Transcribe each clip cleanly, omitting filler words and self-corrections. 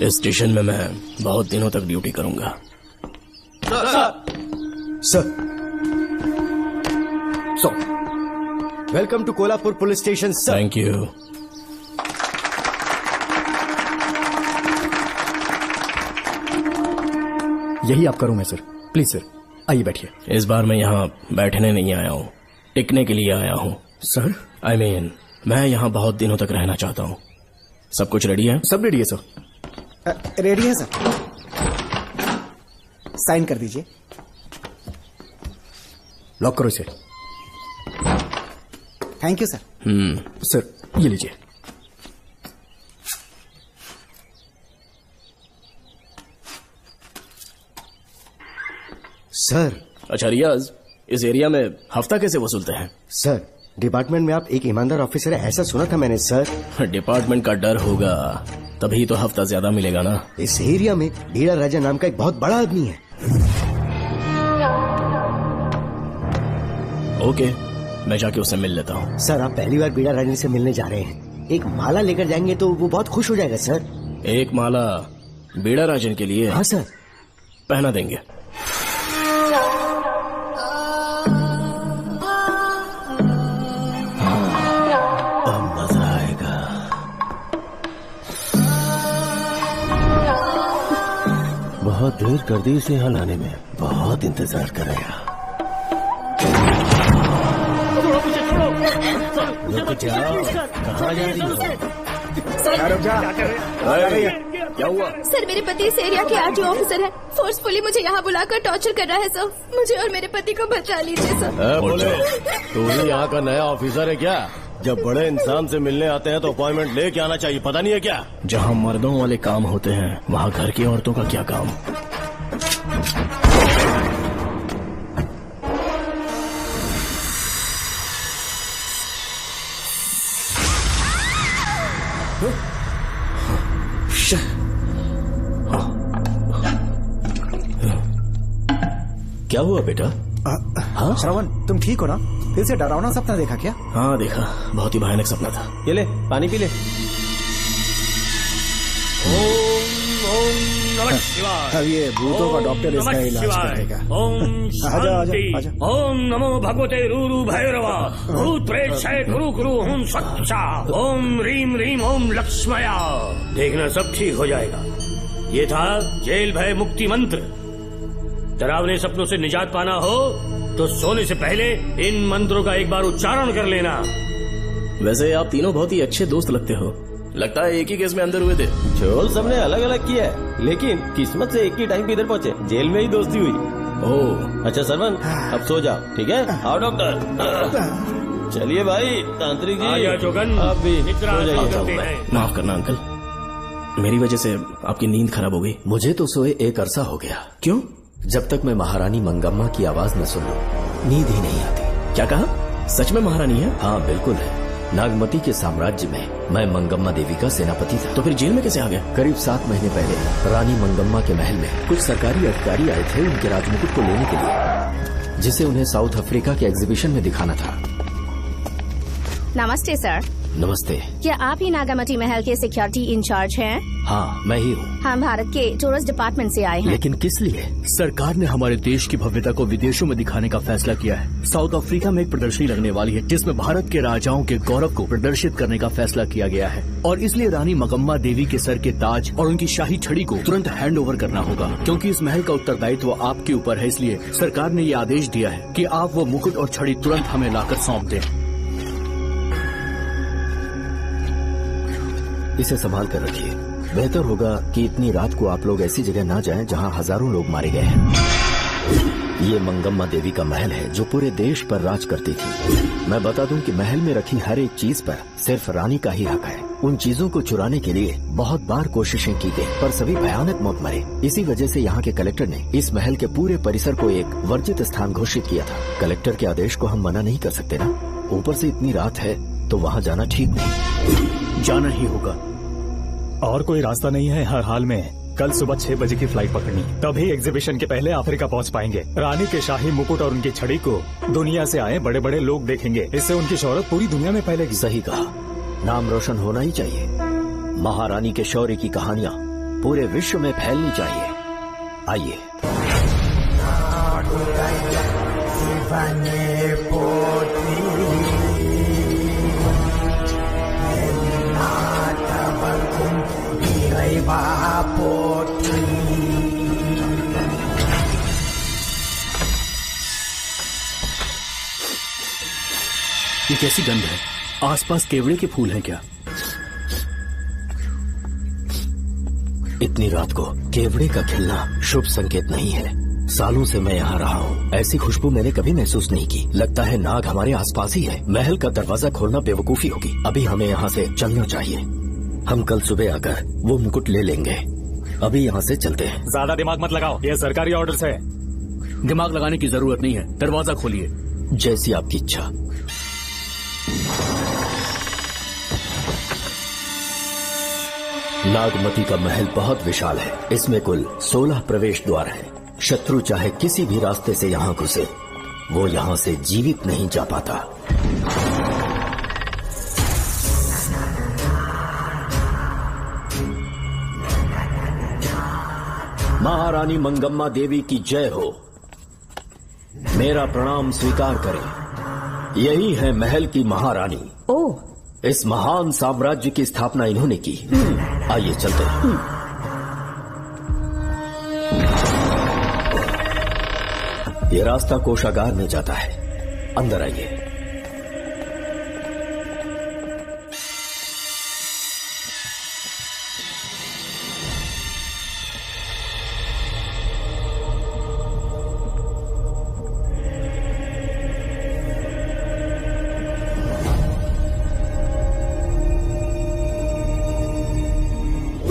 इस स्टेशन में मैं बहुत दिनों तक ड्यूटी करूंगा। Sir, welcome to Kolhapur police station sir. Thank you. यही आपका रूम है सर, प्लीज सर आइए बैठिए। इस बार मैं यहाँ बैठने नहीं आया हूँ, टिकने के लिए आया हूँ। सर I mean, मैं यहाँ बहुत दिनों तक रहना चाहता हूँ। सब कुछ रेडी है? सब रेडी है सर। रेडी है सर, साइन कर दीजिए। लॉक करो इसे। Thank you sir. सर ये लीजिए। सर। अच्छा रियाज, इस एरिया में हफ्ता कैसे वसूलते हैं? सर, डिपार्टमेंट में आप एक ईमानदार ऑफिसर है ऐसा सुना था मैंने सर। डिपार्टमेंट का डर होगा तभी तो हफ्ता ज्यादा मिलेगा ना। इस एरिया में बीड़ा राजा नाम का एक बहुत बड़ा आदमी है। ओके, मैं जाके उससे मिल लेता हूँ। सर आप पहली बार बीड़ा राजा से मिलने जा रहे हैं, एक माला लेकर जाएंगे तो वो बहुत खुश हो जाएगा सर। एक माला बीड़ा राजन के लिए? हाँ सर। पहना देंगे। बहुत देर कर दी इसे यहाँ लाने में, बहुत इंतजार करेगा। कहाँ जा रही हो? क्या हुआ? सर मेरे पति इस एरिया के आरटीओ ऑफिसर हैं। फोर्सफुली मुझे यहाँ बुलाकर टॉर्चर कर रहा है सर। मुझे और मेरे पति को बचा लीजिए सर। बोले तू ही यहाँ का नया ऑफिसर है क्या? जब बड़े इंसान से मिलने आते हैं तो अपॉइंटमेंट लेके आना चाहिए, पता नहीं है क्या? जहाँ मर्दों वाले काम होते हैं वहाँ घर की औरतों का क्या काम? क्या हुआ बेटा? हाँ श्रवण, तुम ठीक हो ना? फिर से डरावना सपना देखा क्या? हाँ देखा, बहुत ही भयानक सपना था। ये ले पानी पी ले। अब ये भूतों का डॉक्टर इसका इलाज करेगा। आजा आजा आजा। ओम नमो भगवते रूरू भैरवा भूत प्रेत शय कुरु कुरु ओम सच्चा ओम रीम रीम ओम लक्ष्मया। देखना सब ठीक हो जाएगा। ये था जेल भय मुक्ति मंत्र। डरावने सपनों से निजात पाना हो तो सोने से पहले इन मंत्रों का एक बार उच्चारण कर लेना। वैसे आप तीनों बहुत ही अच्छे दोस्त लगते हो। लगता है एक ही केस में अंदर हुए थे। झोल सबने अलग अलग किया है, लेकिन किस्मत से एक ही टाइम पे इधर पहुँचे, जेल में ही दोस्ती हुई। ओह अच्छा सरवन, अब सो जाओ, ठीक है? आओ डॉक्टर। चलिए भाई तांत्रिक जी, आजा जोगन, आप भी इतना सो करते जाइए। हैं। माफ करना अंकल, मेरी वजह से आपकी नींद खराब हो गई। मुझे तो सोए एक अरसा हो गया। क्यों? जब तक मैं महारानी मंगम्मा की आवाज न सुन लूं नींद ही नहीं आती। क्या कहा? सच में महारानी है? हाँ बिल्कुल है। नागमती के साम्राज्य में मैं मंगम्मा देवी का सेनापति था। तो फिर जेल में कैसे आ गया? करीब 7 महीने पहले रानी मंगम्मा के महल में कुछ सरकारी अधिकारी आए थे उनके राजमुकुट को लेने के लिए, जिसे उन्हें साउथ अफ्रीका के एग्जीबिशन में दिखाना था। नमस्ते सर। नमस्ते। क्या आप ही नागामती महल के सिक्योरिटी इंचार्ज हैं? हाँ मैं ही हूँ। हम भारत के टूरिस्ट डिपार्टमेंट से आए हैं। लेकिन किस लिए? सरकार ने हमारे देश की भव्यता को विदेशों में दिखाने का फैसला किया है। साउथ अफ्रीका में एक प्रदर्शनी लगने वाली है जिसमें भारत के राजाओं के गौरव को प्रदर्शित करने का फैसला किया गया है, और इसलिए रानी मंगम्मा देवी के सर के ताज और उनकी शाही छड़ी को तुरंत हैंड ओवर करना होगा। क्योंकि इस महल का उत्तरदायित्व आपके ऊपर है, इसलिए सरकार ने ये आदेश दिया है कि आप वो मुकुट और छड़ी तुरंत हमें लाकर सौंप दें। इसे संभाल कर रखिए। बेहतर होगा कि इतनी रात को आप लोग ऐसी जगह ना जाएं जहां हजारों लोग मारे गए हैं। ये मंगम्मा देवी का महल है जो पूरे देश पर राज करती थी। मैं बता दूं कि महल में रखी हर एक चीज पर सिर्फ रानी का ही हक है। उन चीजों को चुराने के लिए बहुत बार कोशिशें की गई, पर सभी भयानक मौत मरे। इसी वजह से यहाँ के कलेक्टर ने इस महल के पूरे परिसर को एक वर्जित स्थान घोषित किया था। कलेक्टर के आदेश को हम मना नहीं कर सकते ना। ऊपर से इतनी रात है तो वहाँ जाना ठीक नहीं। जाना ही होगा। और कोई रास्ता नहीं है। हर हाल में कल सुबह 6 बजे की फ्लाइट पकड़नी, तभी एग्जीबिशन के पहले अफ्रीका पहुंच पाएंगे। रानी के शाही मुकुट और उनकी छड़ी को दुनिया से आए बड़े बड़े लोग देखेंगे। इससे उनकी शोहरत पूरी दुनिया में फैलेगी। सही कहा, नाम रोशन होना ही चाहिए। महारानी के शौर्य की कहानियाँ पूरे विश्व में फैलनी चाहिए। आइए। ये कैसी गंध है? आसपास केवड़े के फूल हैं क्या? इतनी रात को केवड़े का खिलना शुभ संकेत नहीं है। सालों से मैं यहाँ रहा हूँ, ऐसी खुशबू मैंने कभी महसूस नहीं की। लगता है नाग हमारे आसपास ही है। महल का दरवाजा खोलना बेवकूफी होगी। अभी हमें यहाँ से चलना चाहिए। हम कल सुबह आकर वो मुकुट ले लेंगे। अभी यहाँ से चलते हैं। ज्यादा दिमाग मत लगाओ, ये सरकारी ऑर्डर्स है। दिमाग लगाने की जरूरत नहीं है, दरवाजा खोलिए। जैसी आपकी इच्छा। नागमती का महल बहुत विशाल है। इसमें कुल 16 प्रवेश द्वार हैं। शत्रु चाहे किसी भी रास्ते से यहाँ घुसे, वो यहाँ से जीवित नहीं जा पाता। महारानी मंगम्मा देवी की जय हो। मेरा प्रणाम स्वीकार करें। यही है महल की महारानी। ओह, इस महान साम्राज्य की स्थापना इन्होंने की। आइए चलते हैं। ये रास्ता कोषागार में जाता है। अंदर आइए।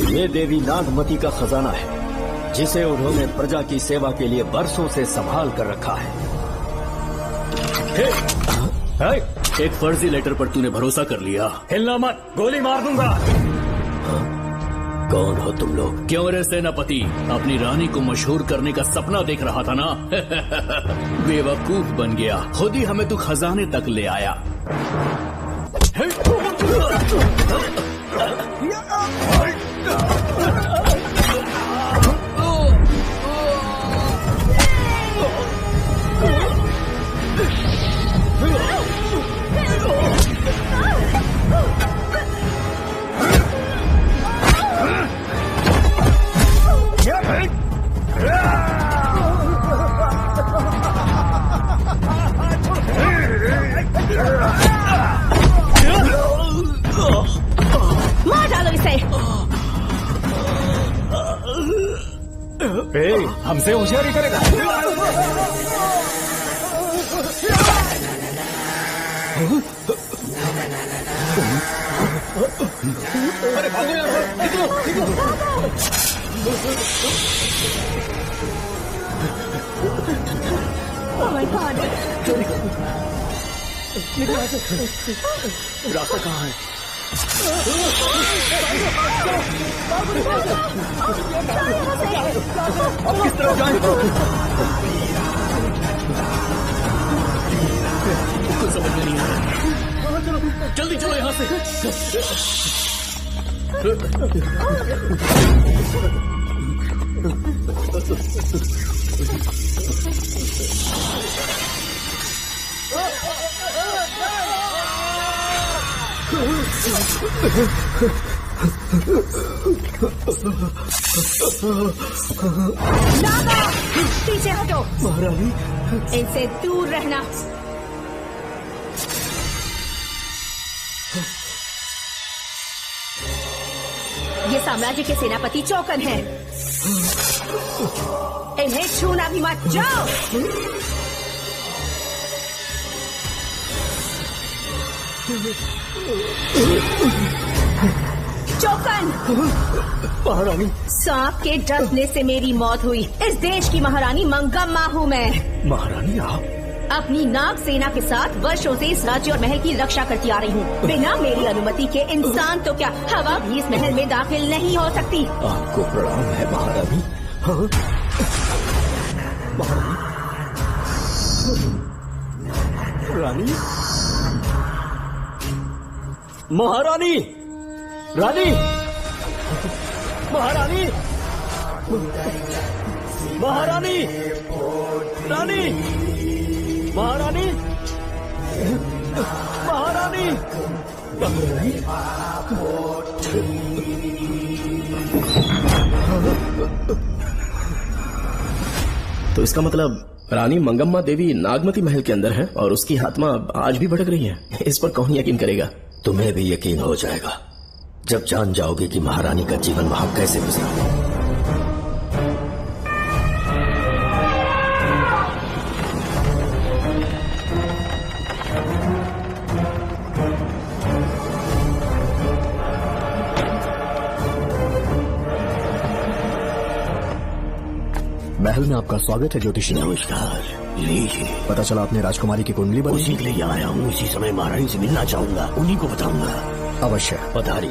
ये देवी नागमती का खजाना है, जिसे उन्होंने प्रजा की सेवा के लिए बरसों से संभाल कर रखा है। एक फर्जी लेटर पर तूने भरोसा कर लिया। हिलना मत, गोली मार दूंगा। कौन हो तुम लोग? क्यों रे सेनापति, अपनी रानी को मशहूर करने का सपना देख रहा था ना? बेवकूफ बन गया। खुद ही हमें तू खजाने तक ले आया। मार डालो इसे। हमसे होशियारी करेगा। अरे भागो यार, निकलो निकलो। Oh my God! रास्ता कहाँ है? अब किस तरफ जाएं? कुछ समझ में नहीं आ रहा। जल्दी चलो यहाँ से। नागा, पीछे हटो। महारानी, इनसे दूर रहना। ये साम्राज्य के सेनापति चौकन हैं। इन्हें छूना भी मत। जाओ। चौकन। महारानी, सांप के डसने से मेरी मौत हुई। इस देश की महारानी मंगम्मा हूँ मैं। महारानी आप अपनी नाग सेना के साथ वर्षों से इस राज्य और महल की रक्षा करती आ रही हूँ। बिना मेरी अनुमति के इंसान तो क्या, हवा भी इस महल में दाखिल नहीं हो सकती। आपको प्रणाम है महारानी। हाँ? रानी, महारानी, रानी, महारानी, महारानी, रानी, महारानी, महारानी। तो इसका मतलब रानी मंगम्मा देवी नागमती महल के अंदर है और उसकी आत्मा आज भी भटक रही है। इस पर कौन यकीन करेगा? तुम्हें भी यकीन हो जाएगा जब जान जाओगे कि महारानी का जीवन वहां कैसे गुजरा। महल में आपका स्वागत है ज्योतिषी। नमस्कार, लीजिए। पता चला आपने राजकुमारी की कुंडली बदली। उसी के लिए आया हूँ, इसी समय महारानी से मिलना चाहूंगा, उन्हीं को बताऊंगा। अवश्य पधारिए।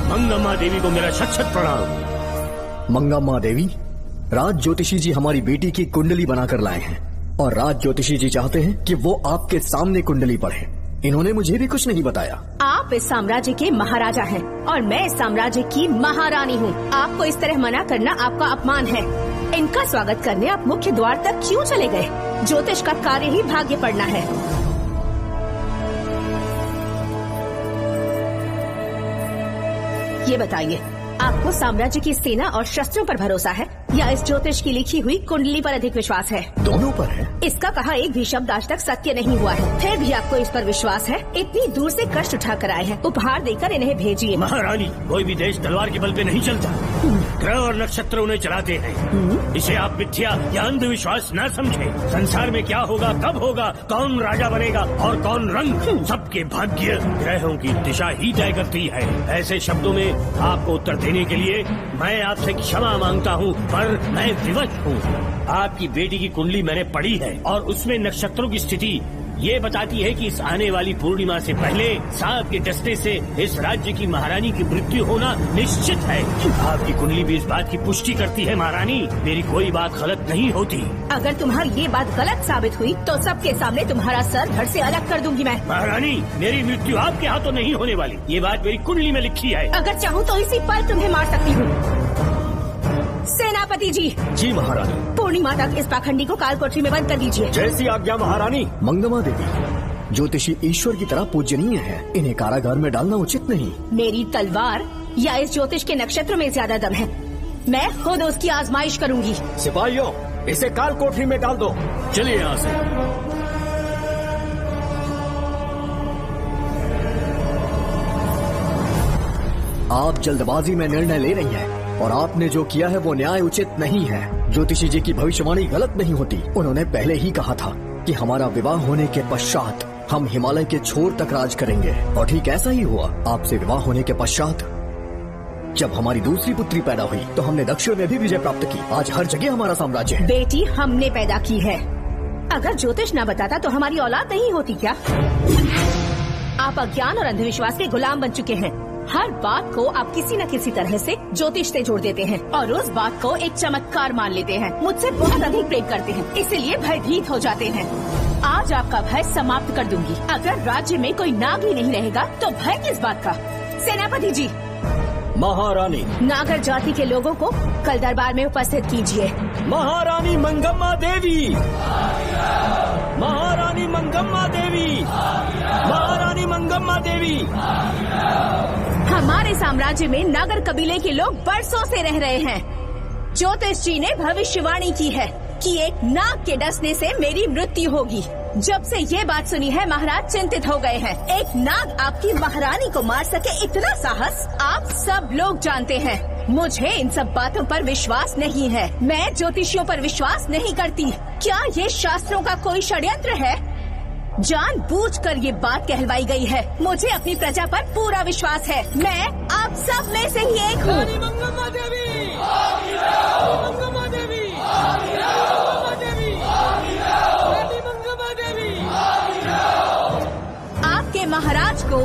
मंगम्मा देवी को मेरा शत शत प्रणाम। मंगम्मा देवी, राज ज्योतिषी जी हमारी बेटी की कुंडली बनाकर लाए हैं और राज ज्योतिषी जी चाहते हैं कि वो आपके सामने कुंडली पढ़े। इन्होंने मुझे भी कुछ नहीं बताया। आप इस साम्राज्य के महाराजा हैं और मैं इस साम्राज्य की महारानी हूँ। आपको इस तरह मना करना आपका अपमान है। इनका स्वागत करने आप मुख्य द्वार तक क्यों चले गए? ज्योतिष का कार्य ही भाग्य पढ़ना है। ये बताइए, आपको साम्राज्य की सेना और शस्त्रों पर भरोसा है या इस ज्योतिष की लिखी हुई कुंडली पर अधिक विश्वास है? दोनों पर है। इसका कहा एक भी शब्द आज तक सत्य नहीं हुआ है, फिर भी आपको इस पर विश्वास है? इतनी दूर से कष्ट उठा कर आए हैं, उपहार देकर इन्हें भेजिए। महारानी, कोई भी देश तलवार के बल पे नहीं चलता, ग्रह और नक्षत्र उन्हें चलाते हैं। इसे आप मिथ्या या अंधविश्वास न समझे। संसार में क्या होगा, कब होगा, कौन राजा बनेगा और कौन रंग, सबके भाग्य ग्रहों की दिशा ही तय करती है। ऐसे शब्दों में आपको उत्तर देने के लिए मैं आपसे क्षमा मांगता हूँ, पर मैं विवश हूँ। आपकी बेटी की कुंडली मैंने पढ़ी है और उसमें नक्षत्रों की स्थिति ये बताती है कि इस आने वाली पूर्णिमा से पहले सांप के डसने से इस राज्य की महारानी की मृत्यु होना निश्चित है। आपकी कुंडली भी इस बात की पुष्टि करती है। महारानी, मेरी कोई बात गलत नहीं होती। अगर तुम्हारी ये बात गलत साबित हुई तो सबके सामने तुम्हारा सर धड़ से अलग कर दूंगी मैं। महारानी, मेरी मृत्यु आपके हाथों नहीं होने वाली, ये बात मेरी कुंडली में लिखी है। अगर चाहूँ तो इसी पल तुम्हें मार सकती हूँ। सेनापति जी। जी महारानी। पूर्णिमा तक इस पाखंडी को काल कोठरी में बंद कर दीजिए। जैसी आज्ञा महारानी। मंगम्मा देवी, ज्योतिषी ईश्वर की तरह पूजनीय है, इन्हें कारागार में डालना उचित नहीं। मेरी तलवार या इस ज्योतिष के नक्षत्र में ज्यादा दम है, मैं खुद उसकी आजमाइश करूंगी। सिपाहियों, इसे काल कोठरी में डाल दो। चलिए यहाँ से। आप जल्दबाजी में निर्णय ले रही हैं और आपने जो किया है वो न्याय उचित नहीं है। ज्योतिषी जी की भविष्यवाणी गलत नहीं होती। उन्होंने पहले ही कहा था कि हमारा विवाह होने के पश्चात हम हिमालय के छोर तक राज करेंगे और ठीक ऐसा ही हुआ। आपसे विवाह होने के पश्चात जब हमारी दूसरी पुत्री पैदा हुई तो हमने दक्षिण में भी विजय प्राप्त की। आज हर जगह हमारा साम्राज्य है। बेटी हमने पैदा की है। अगर ज्योतिष न बताता तो हमारी औलाद नहीं होती क्या? आप अज्ञान और अंधविश्वास के गुलाम बन चुके हैं। हर बात को आप किसी न किसी तरह से ज्योतिष से जोड़ देते हैं और उस बात को एक चमत्कार मान लेते हैं। मुझसे बहुत अधिक प्रेम करते हैं, इसीलिए भयभीत हो जाते हैं। आज आपका भय समाप्त कर दूंगी। अगर राज्य में कोई नाग ही नहीं रहेगा तो भय किस बात का? सेनापति जी। महारानी। नागर जाति के लोगों को कल दरबार में उपस्थित कीजिए। महारानी मंगम्मा देवी, महारानी मंगम्मा देवी, महारानी मंगम्मा देवी। हमारे साम्राज्य में नागर कबीले के लोग बरसों से रह रहे हैं। ज्योतिष जी ने भविष्यवाणी की है कि एक नाग के डसने से मेरी मृत्यु होगी। जब से ये बात सुनी है महाराज चिंतित हो गए हैं। एक नाग आपकी महारानी को मार सके, इतना साहस आप सब लोग जानते हैं। मुझे इन सब बातों पर विश्वास नहीं है। मैं ज्योतिषियों पर विश्वास नहीं करती। क्या ये शास्त्रों का कोई षड्यंत्र है? जानबूझकर ये बात कहलवाई गई है। मुझे अपनी प्रजा पर पूरा विश्वास है। मैं आप सब में से ही एक हूँ। मंगम्मा देवी, मंगम्मा देवी, मंगम्मा देवी। आपके महाराज को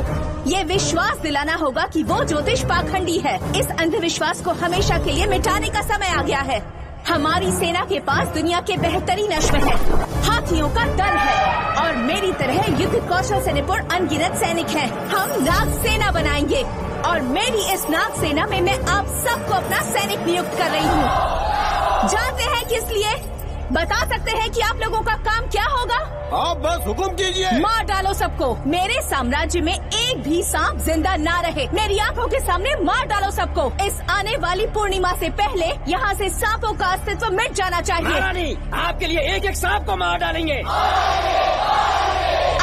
ये विश्वास दिलाना होगा कि वो ज्योतिष पाखंडी है। इस अंधविश्वास को हमेशा के लिए मिटाने का समय आ गया है। हमारी सेना के पास दुनिया के बेहतरीन अश्व है, हाथियों का दल है और मेरी तरह युद्ध कौशल से निपुण अनगिनत सैनिक हैं। हम नाग सेना बनाएंगे और मेरी इस नाग सेना में मैं आप सबको अपना सैनिक नियुक्त कर रही हूँ। जानते हैं किस लिए? बता सकते हैं कि आप लोगों का काम क्या होगा? आप बस हुक्म कीजिए। मार डालो सबको। मेरे साम्राज्य में एक भी सांप जिंदा ना रहे। मेरी आंखों के सामने मार डालो सबको। इस आने वाली पूर्णिमा से पहले यहाँ से सांपों का अस्तित्व मिट जाना चाहिए। महारानी, आपके लिए एक एक सांप को मार डालेंगे।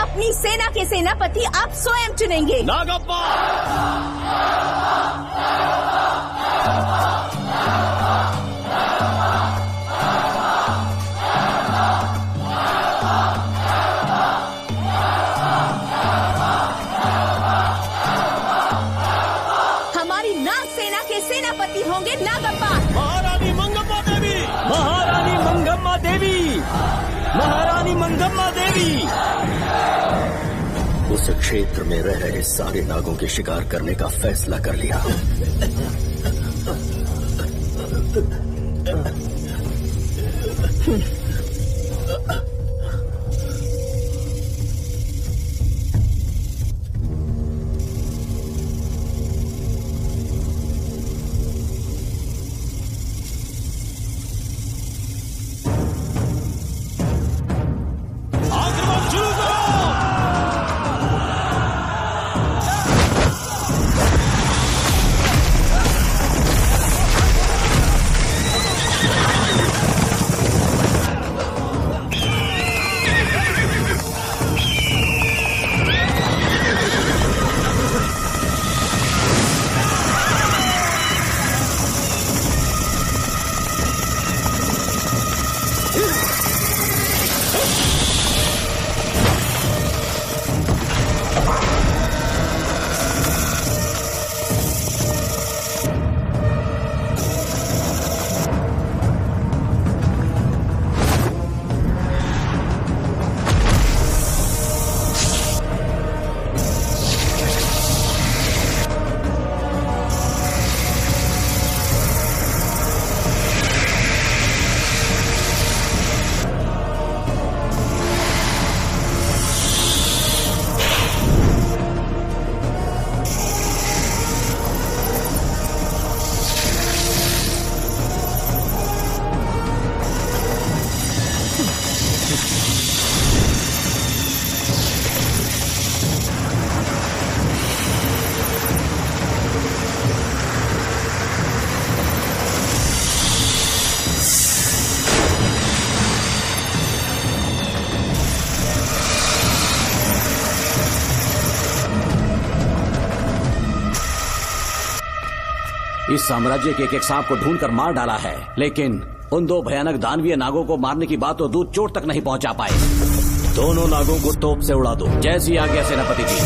अपनी सेना के सेनापति आप स्वयं चुनेंगे। नागप्पा। सेनापति होंगे नागप्पा। महारानी मंगम्मा देवी। महारानी मंगम्मा देवी। महारानी मंगम्मा देवी। उस क्षेत्र में रह रहे सारे नागों के शिकार करने का फैसला कर लिया। इस साम्राज्य के एक सांप को ढूंढकर मार डाला है, लेकिन उन दो भयानक दानवीय नागों को मारने की बात तो दूर चोट तक नहीं पहुंचा पाए। दोनों नागों को तोप से उड़ा दो। जैसी आज्ञा सेनापति जी।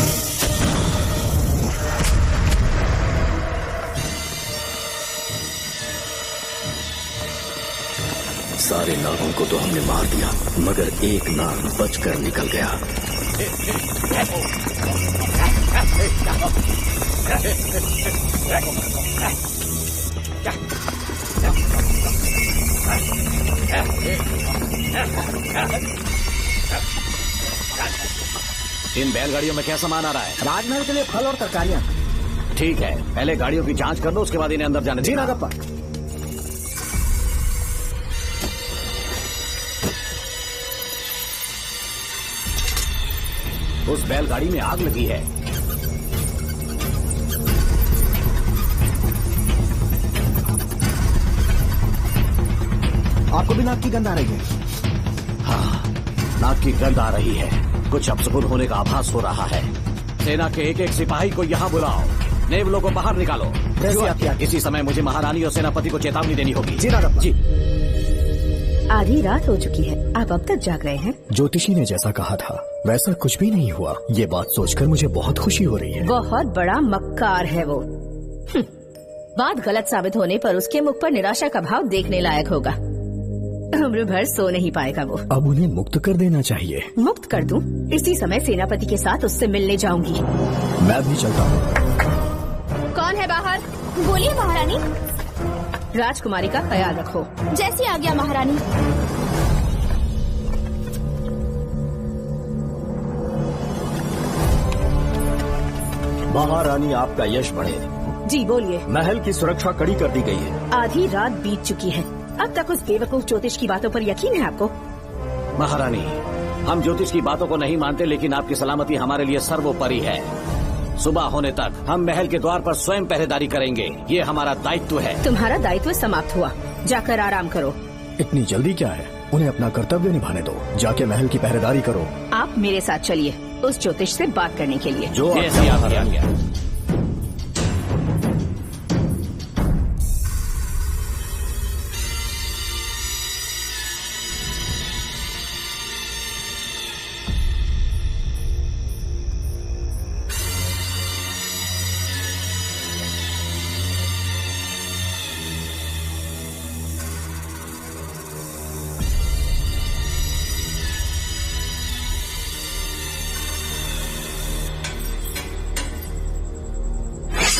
सारे नागों को तो हमने मार दिया, मगर एक नाग बचकर निकल गया। इन बैलगाड़ियों में क्या सामान आ रहा है? राजमहल के लिए फल और तरकारियां। ठीक है, पहले गाड़ियों की जांच कर लो, उसके बाद इन्हें अंदर जाने जी देना। नागप्पा। उस बैलगाड़ी में आग लगी है। आपको भी नाक की गंध आ रही है? हाँ, नाक की गंध आ रही है। कुछ अपशकुन होने का आभास हो रहा है। सेना के एक एक सिपाही को यहाँ बुलाओ, नेवलों को बाहर निकालो। इसी समय मुझे महारानी और सेनापति को चेतावनी देनी होगी। जी नागप्पा। जी। आधी रात हो चुकी है, आप अब तक जाग रहे हैं? ज्योतिषी ने जैसा कहा था वैसा कुछ भी नहीं हुआ। ये बात सोचकर मुझे बहुत खुशी हो रही है। बहुत बड़ा मक्कार है वो। बात गलत साबित होने पर उसके मुख पर निराशा का भाव देखने लायक होगा। उम्र भर सो नहीं पाएगा वो। अब उन्हें मुक्त कर देना चाहिए। मुक्त कर दूं? इसी समय सेनापति के साथ उससे मिलने जाऊंगी। मैं भी चलता हूँ। कौन है बाहर? बोलिए महारानी। राजकुमारी का ख्याल रखो। जैसी आज्ञा महारानी। महारानी आपका यश बढ़े। जी बोलिए। महल की सुरक्षा कड़ी कर दी गई है। आधी रात बीत चुकी है, अब तक उस बेवकूफ ज्योतिष की बातों पर यकीन है आपको? महारानी, हम ज्योतिष की बातों को नहीं मानते, लेकिन आपकी सलामती हमारे लिए सर्वोपरि है। सुबह होने तक हम महल के द्वार पर स्वयं पहरेदारी करेंगे, ये हमारा दायित्व है। तुम्हारा दायित्व समाप्त हुआ, जाकर आराम करो। इतनी जल्दी क्या है? उन्हें अपना कर्तव्य निभाने दो। जाके महल की पहरेदारी करो। आप मेरे साथ चलिए उस ज्योतिष से बात करने के लिए। जो ऐसी आज्ञा।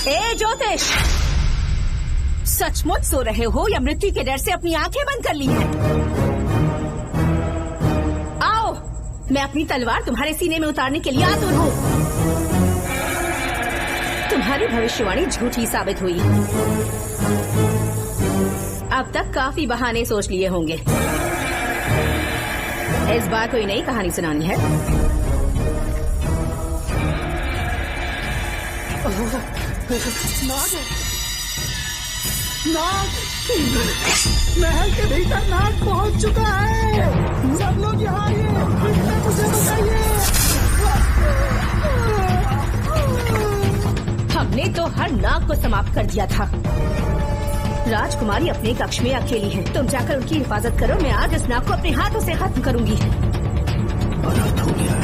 ए ज्योतिष, सचमुच सो रहे हो या मृत्यु के डर से अपनी आंखें बंद कर ली हैं? आओ, मैं अपनी तलवार तुम्हारे सीने में उतारने के लिए आतुर हूँ। तुम्हारी भविष्यवाणी झूठी साबित हुई। अब तक काफी बहाने सोच लिए होंगे, इस बार कोई नई कहानी सुनानी है? नाग, महल के भीतर नाग पहुंच चुका है। सब लोग यहाँ आइए, मुझे बताइए। हमने तो हर नाग को समाप्त कर दिया था। राजकुमारी अपने कक्ष में अकेली है, तुम जाकर उनकी हिफाजत करो। मैं आज इस नाग को अपने हाथों से खत्म करूंगी। अनर्थ हो गया।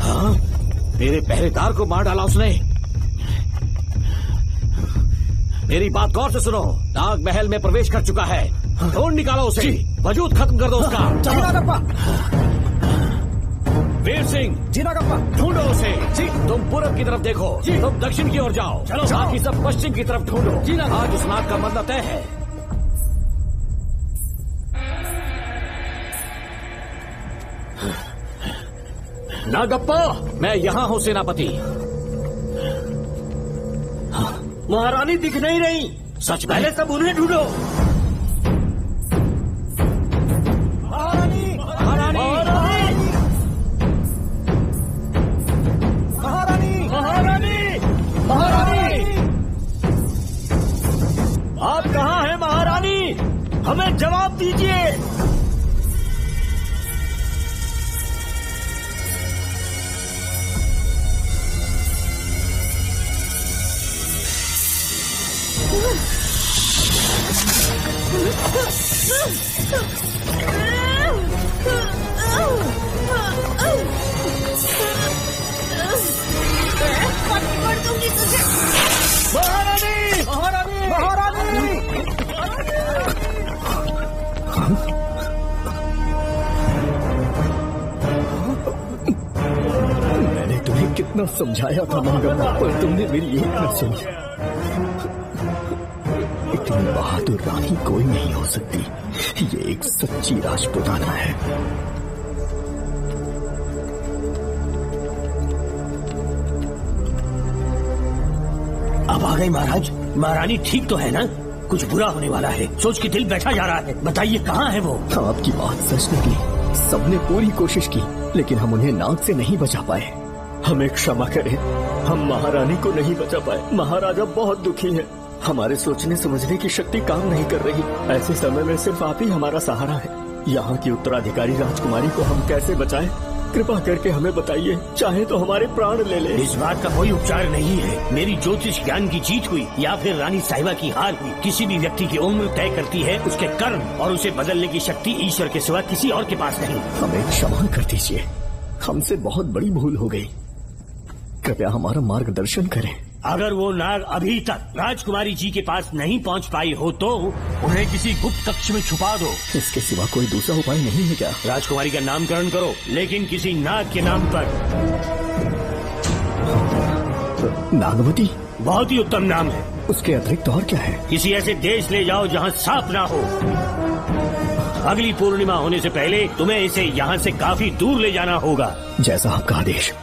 हाँ, मेरे पहरेदार को मार डाला उसने। मेरी बात गौर से सुनो, नाग महल में प्रवेश कर चुका है। ढूंढ निकालो उसे, वजूद खत्म कर दो उसका। वीर सिंह, जी नागप्पा। ढूंढो उसे। जी, तुम पूरब की तरफ देखो, तुम दक्षिण की ओर जाओ। चलो, बाकी सब पश्चिम की तरफ ढूंढो। जी नागप्पा। आज उस नाग का मरना तय है। नागप्पा, मैं यहाँ हूँ सेनापति। महारानी दिख नहीं रही। सच पहले सब उन्हें ढूंढो। महारानी, महारानी, महारानी, महारानी, महारानी, आप कहाँ हैं महारानी? हमें जवाब दीजिए। महारानी, महारानी, महारानी। मैंने तुम्हें कितना समझाया था मंगम्मा, पर तुमने मेरी एक न सुनी। इतनी बहादुर रानी कोई नहीं हो सकती। ये एक सच्ची राजपुताना है। अब आ गए महाराज। महारानी ठीक तो है ना? कुछ बुरा होने वाला है, सोच के दिल बैठा जा रहा है। बताइए कहाँ है वो? आपकी बात सच निकली। सबने पूरी कोशिश की, लेकिन हम उन्हें नाग से नहीं बचा पाए। हमें क्षमा करें, हम महारानी को नहीं बचा पाए। महाराजा बहुत दुखी है। हमारे सोचने समझने की शक्ति काम नहीं कर रही। ऐसे समय में सिर्फ आप ही हमारा सहारा है। यहाँ की उत्तराधिकारी राजकुमारी को हम कैसे बचाएं? कृपा करके हमें बताइए, चाहे तो हमारे प्राण ले ले। इस बात का कोई उपचार नहीं है। मेरी ज्योतिष ज्ञान की जीत हुई या फिर रानी साहिबा की हार हुई, किसी भी व्यक्ति की उम्र तय करती है उसके कर्म, और उसे बदलने की शक्ति ईश्वर के सिवा किसी और के पास नहीं। हमें क्षमा कर दीजिए, हमसे बहुत बड़ी भूल हो गई। कृपया हमारा मार्गदर्शन करें। अगर वो नाग अभी तक राजकुमारी जी के पास नहीं पहुंच पाई हो तो उन्हें किसी गुप्त कक्ष में छुपा दो। इसके सिवा कोई दूसरा उपाय नहीं है क्या? राजकुमारी का नामकरण करो, लेकिन किसी नाग के नाम पर। नागमती? बहुत ही उत्तम नाम है। उसके अतिरिक्त और क्या है? किसी ऐसे देश ले जाओ जहाँ सांप ना हो। अगली पूर्णिमा होने से पहले तुम्हें इसे यहाँ से काफी दूर ले जाना होगा। जैसा आपका आदेश।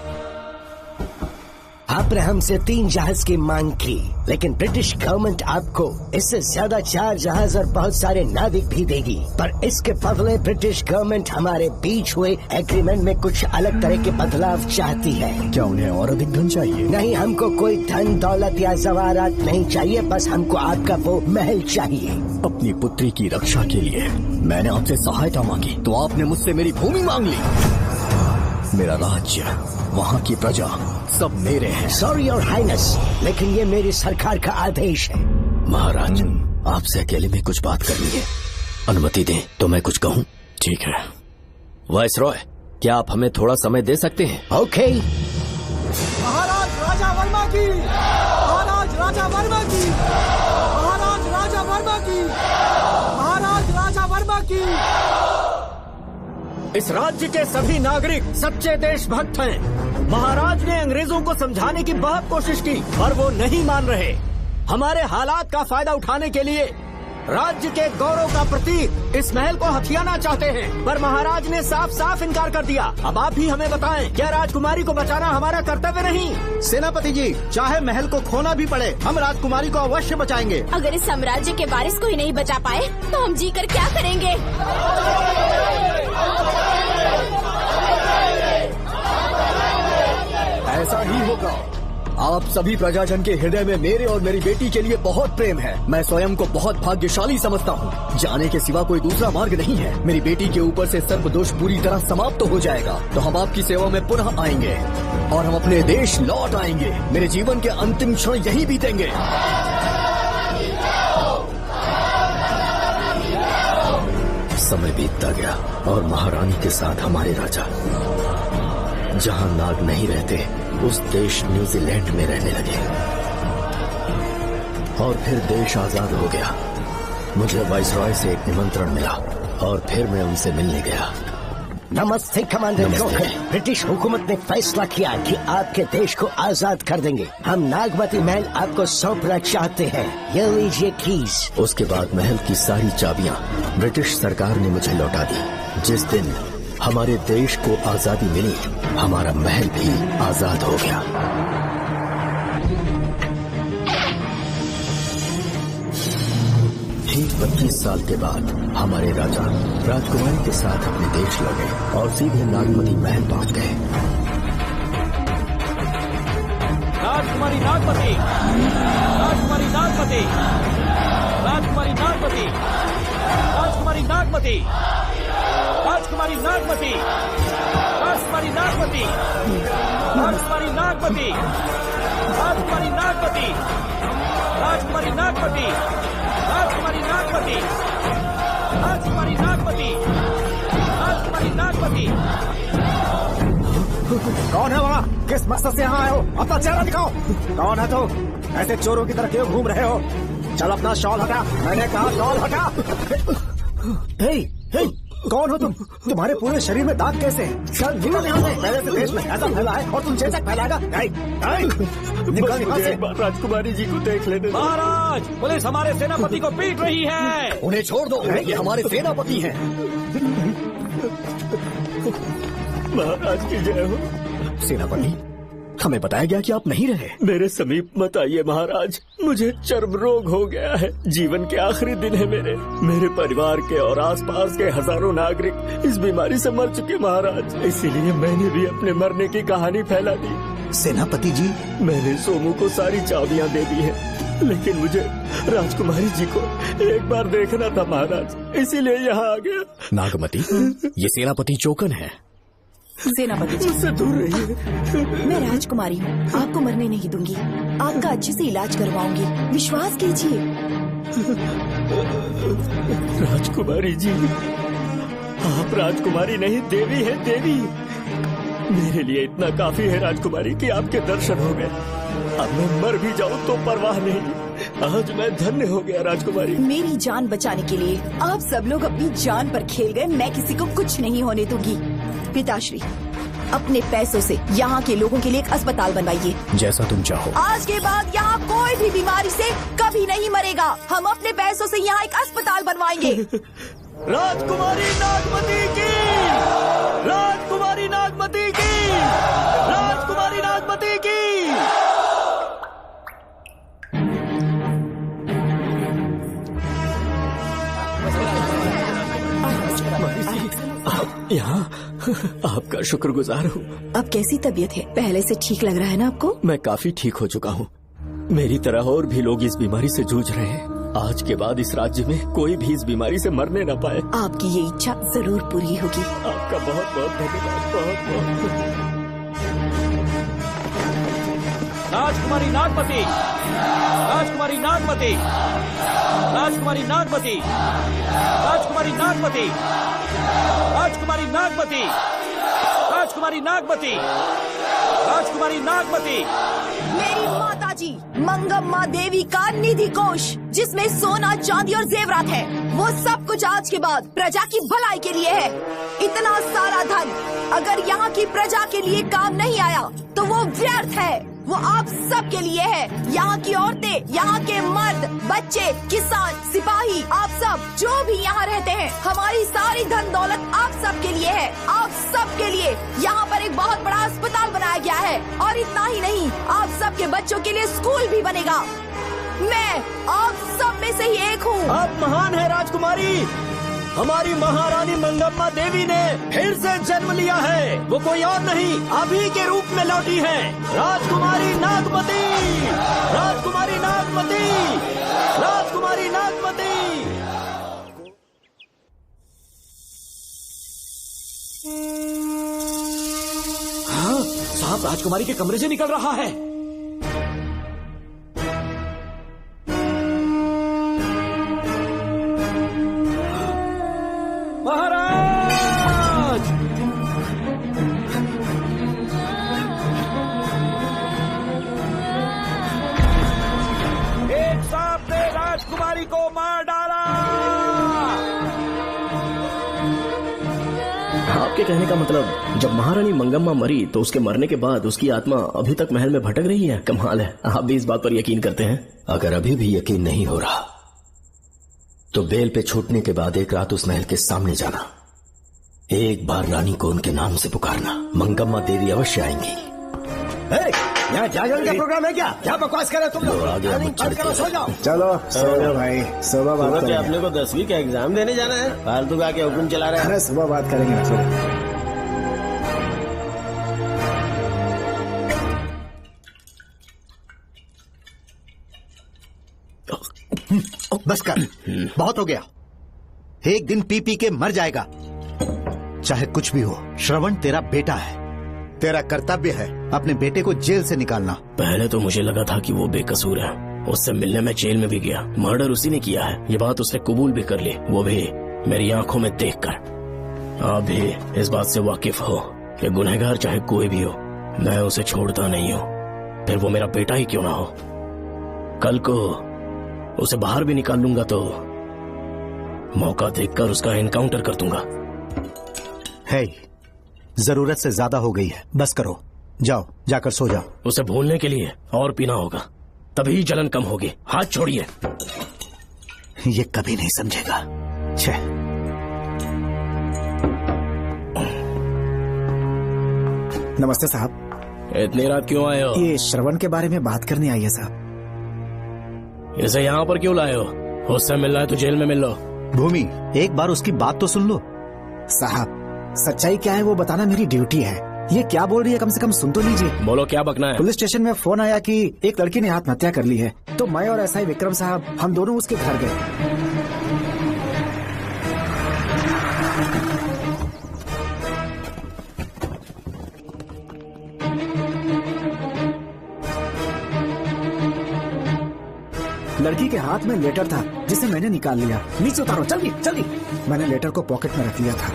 आपने हमसे 3 जहाज की मांग की, लेकिन ब्रिटिश गवर्नमेंट आपको इससे ज्यादा 4 जहाज और बहुत सारे नाविक भी देगी। पर इसके बदले ब्रिटिश गवर्नमेंट हमारे बीच हुए एग्रीमेंट में कुछ अलग तरह के बदलाव चाहती है। क्या उन्हें और अधिक धन चाहिए? नहीं, हमको कोई धन दौलत या जवाहरात नहीं चाहिए, बस हमको आपका वो महल चाहिए। अपनी पुत्री की रक्षा के लिए मैंने आपसे सहायता मांगी तो आपने मुझसे मेरी भूमि मांग ली। मेरा राज्य, वहाँ की प्रजा सब मेरे हैं। सॉरी योर हाइनेस, लेकिन ये मेरी सरकार का आदेश है। महाराज, आपसे अकेले में कुछ बात करनी है, अनुमति दें तो मैं कुछ कहूँ? ठीक है। वाइसरॉय, क्या आप हमें थोड़ा समय दे सकते हैं? ओके। महाराज राजा वर्मा की, महाराज राजा वर्मा की, महाराज राजा वर्मा की, महाराज राजा वर्मा की। इस राज्य के सभी नागरिक सच्चे देशभक्त हैं। महाराज ने अंग्रेजों को समझाने की बहुत कोशिश की, पर वो नहीं मान रहे। हमारे हालात का फायदा उठाने के लिए राज्य के गौरव का प्रतीक इस महल को हथियाना चाहते हैं, पर महाराज ने साफ साफ इनकार कर दिया। अब आप ही हमें बताएं, क्या राजकुमारी को बचाना हमारा कर्तव्य नहीं? सेनापति जी, चाहे महल को खोना भी पड़े, हम राजकुमारी को अवश्य बचाएंगे। अगर इस साम्राज्य के वारिस को ही नहीं बचा पाए तो हम जीकर क्या करेंगे? ऐसा ही होगा। आप सभी प्रजाजन के हृदय में मेरे और मेरी बेटी के लिए बहुत प्रेम है। मैं स्वयं को बहुत भाग्यशाली समझता हूँ। जाने के सिवा कोई दूसरा मार्ग नहीं है। मेरी बेटी के ऊपर से सर्पदोष पूरी तरह समाप्त हो जाएगा तो हम आपकी सेवा में पुनः आएंगे और हम अपने देश लौट आएंगे। मेरे जीवन के अंतिम क्षण यही बीतेंगे। समय बीतता गया और महारानी के साथ हमारे राजा जहाँ नाग नहीं रहते उस देश न्यूजीलैंड में रहने लगे और फिर देश आजाद हो गया। मुझे वाइसरॉय से एक निमंत्रण मिला और फिर मैं उनसे मिलने गया। नमस्ते कमांडर जोकर। ब्रिटिश हुकूमत ने फैसला किया कि आपके देश को आजाद कर देंगे। हम नागमती महल आपको सौंपना चाहते हैं। ये लीजिए कीज। उसके बाद महल की सारी चाबियां ब्रिटिश सरकार ने मुझे लौटा दी। जिस दिन हमारे देश को आजादी मिली, हमारा महल भी आजाद हो गया। ठीक 25 साल के बाद हमारे राजा राजकुमारी के साथ अपने देश लौटे और सीधे नागमती महल पहुंच गए। राजकुमारी नागमती, राजकुमारी नागमती, राजकुमारी नागमती, राजकुमारी नागमती, राजकुमारी नागमती, राजकुमारी नागमती, राजकुमारी नागमती, राजकुमारी नागमती, राजकुमारी नागमती, राजकुमारी नागमती, राजकुमारी नागमती, राजकुमारी नागमती। कौन है वहाँ? किस मकसद से यहाँ आए हो? अपना चेहरा दिखाओ। कौन है तो? ऐसे चोरों की तरह क्यों घूम रहे हो? चल अपना शॉल हटा। मैंने कहा शॉल हटा। हे, हे, कौन हो तुम? तुम्हारे पूरे शरीर में दाग कैसे हैं? चल निकल यहाँ से। पहले से देश में ऐसा फैला है और तुम चेचक फैलाएगा। निकल से। राजकुमारी जी को देख लेने। महाराज, पुलिस हमारे सेनापति को पीट रही है। उन्हें छोड़ दो, ये हमारे सेनापति हैं। महाराज की जय हो। सेनापति, हमें बताया गया कि आप नहीं रहे। मेरे समीप मत आइए महाराज, मुझे चर्म रोग हो गया है। जीवन के आखिरी दिन है मेरे परिवार के और आसपास के हजारों नागरिक इस बीमारी से मर चुके महाराज। इसीलिए मैंने भी अपने मरने की कहानी फैला दी। सेनापति जी, मैंने सोमू को सारी चाबियां दे दी है, लेकिन मुझे राजकुमारी जी को एक बार देखना था महाराज, इसीलिए यहाँ आ गया। नागमती, ये सेनापति चोकन है। सेनापति जी, मुझसे दूर रहिए। मैं राजकुमारी हूँ, आपको मरने नहीं दूंगी। आपका अच्छे से इलाज करवाऊंगी, विश्वास कीजिए। राजकुमारी जी, आप राजकुमारी नहीं देवी है, देवी। मेरे लिए इतना काफी है राजकुमारी कि आपके दर्शन हो गए। अब मैं मर भी जाऊँ तो परवाह नहीं। आज मैं धन्य हो गया राजकुमारी। मेरी जान बचाने के लिए आप सब लोग अपनी जान पर खेल गए। मैं किसी को कुछ नहीं होने दूंगी। पिताश्री, अपने पैसों से यहाँ के लोगों के लिए एक अस्पताल बनवाइए। जैसा तुम चाहो। आज के बाद यहाँ कोई भी बीमारी से कभी नहीं मरेगा। हम अपने पैसों से यहाँ एक अस्पताल बनवाएंगे। राजकुमारी नागमती की, राजकुमारी नागमती की, राजकुमारी नागमती की। यहाँ आपका शुक्रगुजार हूँ। अब कैसी तबीयत है? पहले से ठीक लग रहा है ना आपको? मैं काफी ठीक हो चुका हूँ। मेरी तरह और भी लोग इस बीमारी से जूझ रहे हैं। आज के बाद इस राज्य में कोई भी इस बीमारी से मरने न पाए। आपकी ये इच्छा जरूर पूरी होगी। आपका बहुत बहुत धन्यवाद, बहुत बहुत। राजकुमारी नागमती, राजकुमारी नागमती, राजकुमारी नागमती, राजकुमारी नागमती, राजकुमारी नागमती, राजकुमारी नागमती, राजकुमारी नागमती। मेरी माता जी मंगम्मा देवी का निधि कोष, जिसमें सोना चांदी और जेवरात है, वो सब कुछ आज के बाद प्रजा की भलाई के लिए है। इतना सारा धन अगर यहाँ की प्रजा के लिए काम नहीं आया तो वो व्यर्थ है। वो आप सब के लिए है। यहाँ की औरतें, यहाँ के मर्द, बच्चे, किसान, सिपाही, आप सब जो भी यहाँ रहते हैं, हमारी सारी धन दौलत आप सब के लिए है। आप सब के लिए यहाँ पर एक बहुत बड़ा अस्पताल बनाया गया है। और इतना ही नहीं, आप सब के बच्चों के लिए स्कूल भी बनेगा। मैं आप सब में से ही एक हूँ। आप महान है राजकुमारी। हमारी महारानी मंगम्मा देवी ने फिर से जन्म लिया है। वो कोई और नहीं, आप ही के रूप में लौटी है। राजकुमारी नागमती, राजकुमारी नागमती, राजकुमारी नागमती। हाँ, साहब राजकुमारी के कमरे से निकल रहा है। महाराज! एक सांप ने राजकुमारी को मार डाला। आपके कहने का मतलब जब महारानी मंगम्मा मरी तो उसके मरने के बाद उसकी आत्मा अभी तक महल में भटक रही है? कमाल है, आप भी इस बात पर यकीन करते हैं? अगर अभी भी यकीन नहीं हो रहा तो बेल पे छूटने के बाद एक रात उस महल के सामने जाना, एक बार रानी को उनके नाम से पुकारना, मंगम्मा देवी अवश्य आएंगी। यहाँ जागरण का प्रोग्राम है क्या? क्या बकवास कर रहे तुम लोग? सो जाओ। चलो सो जाओ भाई, सुबह बात करेंगे। अपने को 10वीं का एग्जाम देने जाना है, फालतू का क्या हुक्म चला रहे हैं? अरे सुबह बात करेंगे ना। बस कर, बहुत हो गया। एक दिन पी पी के मर जाएगा। चाहे कुछ भी हो, श्रवण तेरा बेटा है। तेरा कर्तव्य है अपने बेटे को जेल से निकालना। पहले तो मुझे लगा था कि वो बेकसूर है, उससे मिलने में जेल में भी गया, मर्डर उसी ने किया है, ये बात उसने कबूल भी कर ली, वो भी मेरी आंखों में देखकर। आप भी इस बात से वाकिफ हो कि गुनहगार चाहे कोई भी हो, मैं उसे छोड़ता नहीं हूँ, फिर वो मेरा बेटा ही क्यों ना हो। कल को उसे बाहर भी निकाल लूंगा तो मौका देखकर उसका एनकाउंटर कर दूंगा। है, जरूरत से ज्यादा हो गई है, बस करो, जाओ जाकर सो जाओ। उसे भूलने के लिए और पीना होगा, तभी जलन कम होगी। हाथ छोड़िए। ये कभी नहीं समझेगा। छे। नमस्ते साहब। इतनी रात क्यों आए हो? ये श्रवण के बारे में बात करने आई है साहब। इसे यहाँ पर क्यों लाए हो? उससे मिलना है तो जेल में मिल लो। भूमि, एक बार उसकी बात तो सुन लो। साहब सच्चाई क्या है वो बताना मेरी ड्यूटी है। ये क्या बोल रही है, कम से कम सुन तो लीजिए। बोलो, क्या बकना है? पुलिस स्टेशन में फोन आया कि एक लड़की ने आत्महत्या कर ली है, तो मैं और एसआई विक्रम साहब हम दोनों उसके घर गए। लड़की के हाथ में लेटर था जिसे मैंने निकाल लिया। नीचे उतारो, जल्दी जल्दी। मैंने लेटर को पॉकेट में रख लिया था।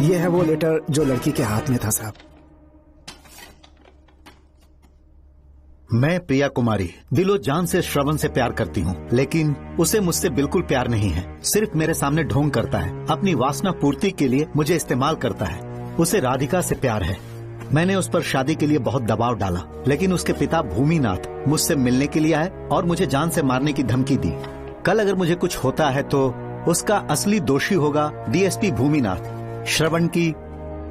यह है वो लेटर जो लड़की के हाथ में था साहब। मैं प्रिया कुमारी दिलो जान से श्रवण से प्यार करती हूँ, लेकिन उसे मुझसे बिल्कुल प्यार नहीं है। सिर्फ मेरे सामने ढोंग करता है, अपनी वासना पूर्ति के लिए मुझे इस्तेमाल करता है। उसे राधिका से प्यार है। मैंने उस पर शादी के लिए बहुत दबाव डाला, लेकिन उसके पिता भूमिनाथ मुझसे मिलने के लिए आए और मुझे जान से मारने की धमकी दी। कल अगर मुझे कुछ होता है तो उसका असली दोषी होगा डीएसपी भूमिनाथ। श्रवण की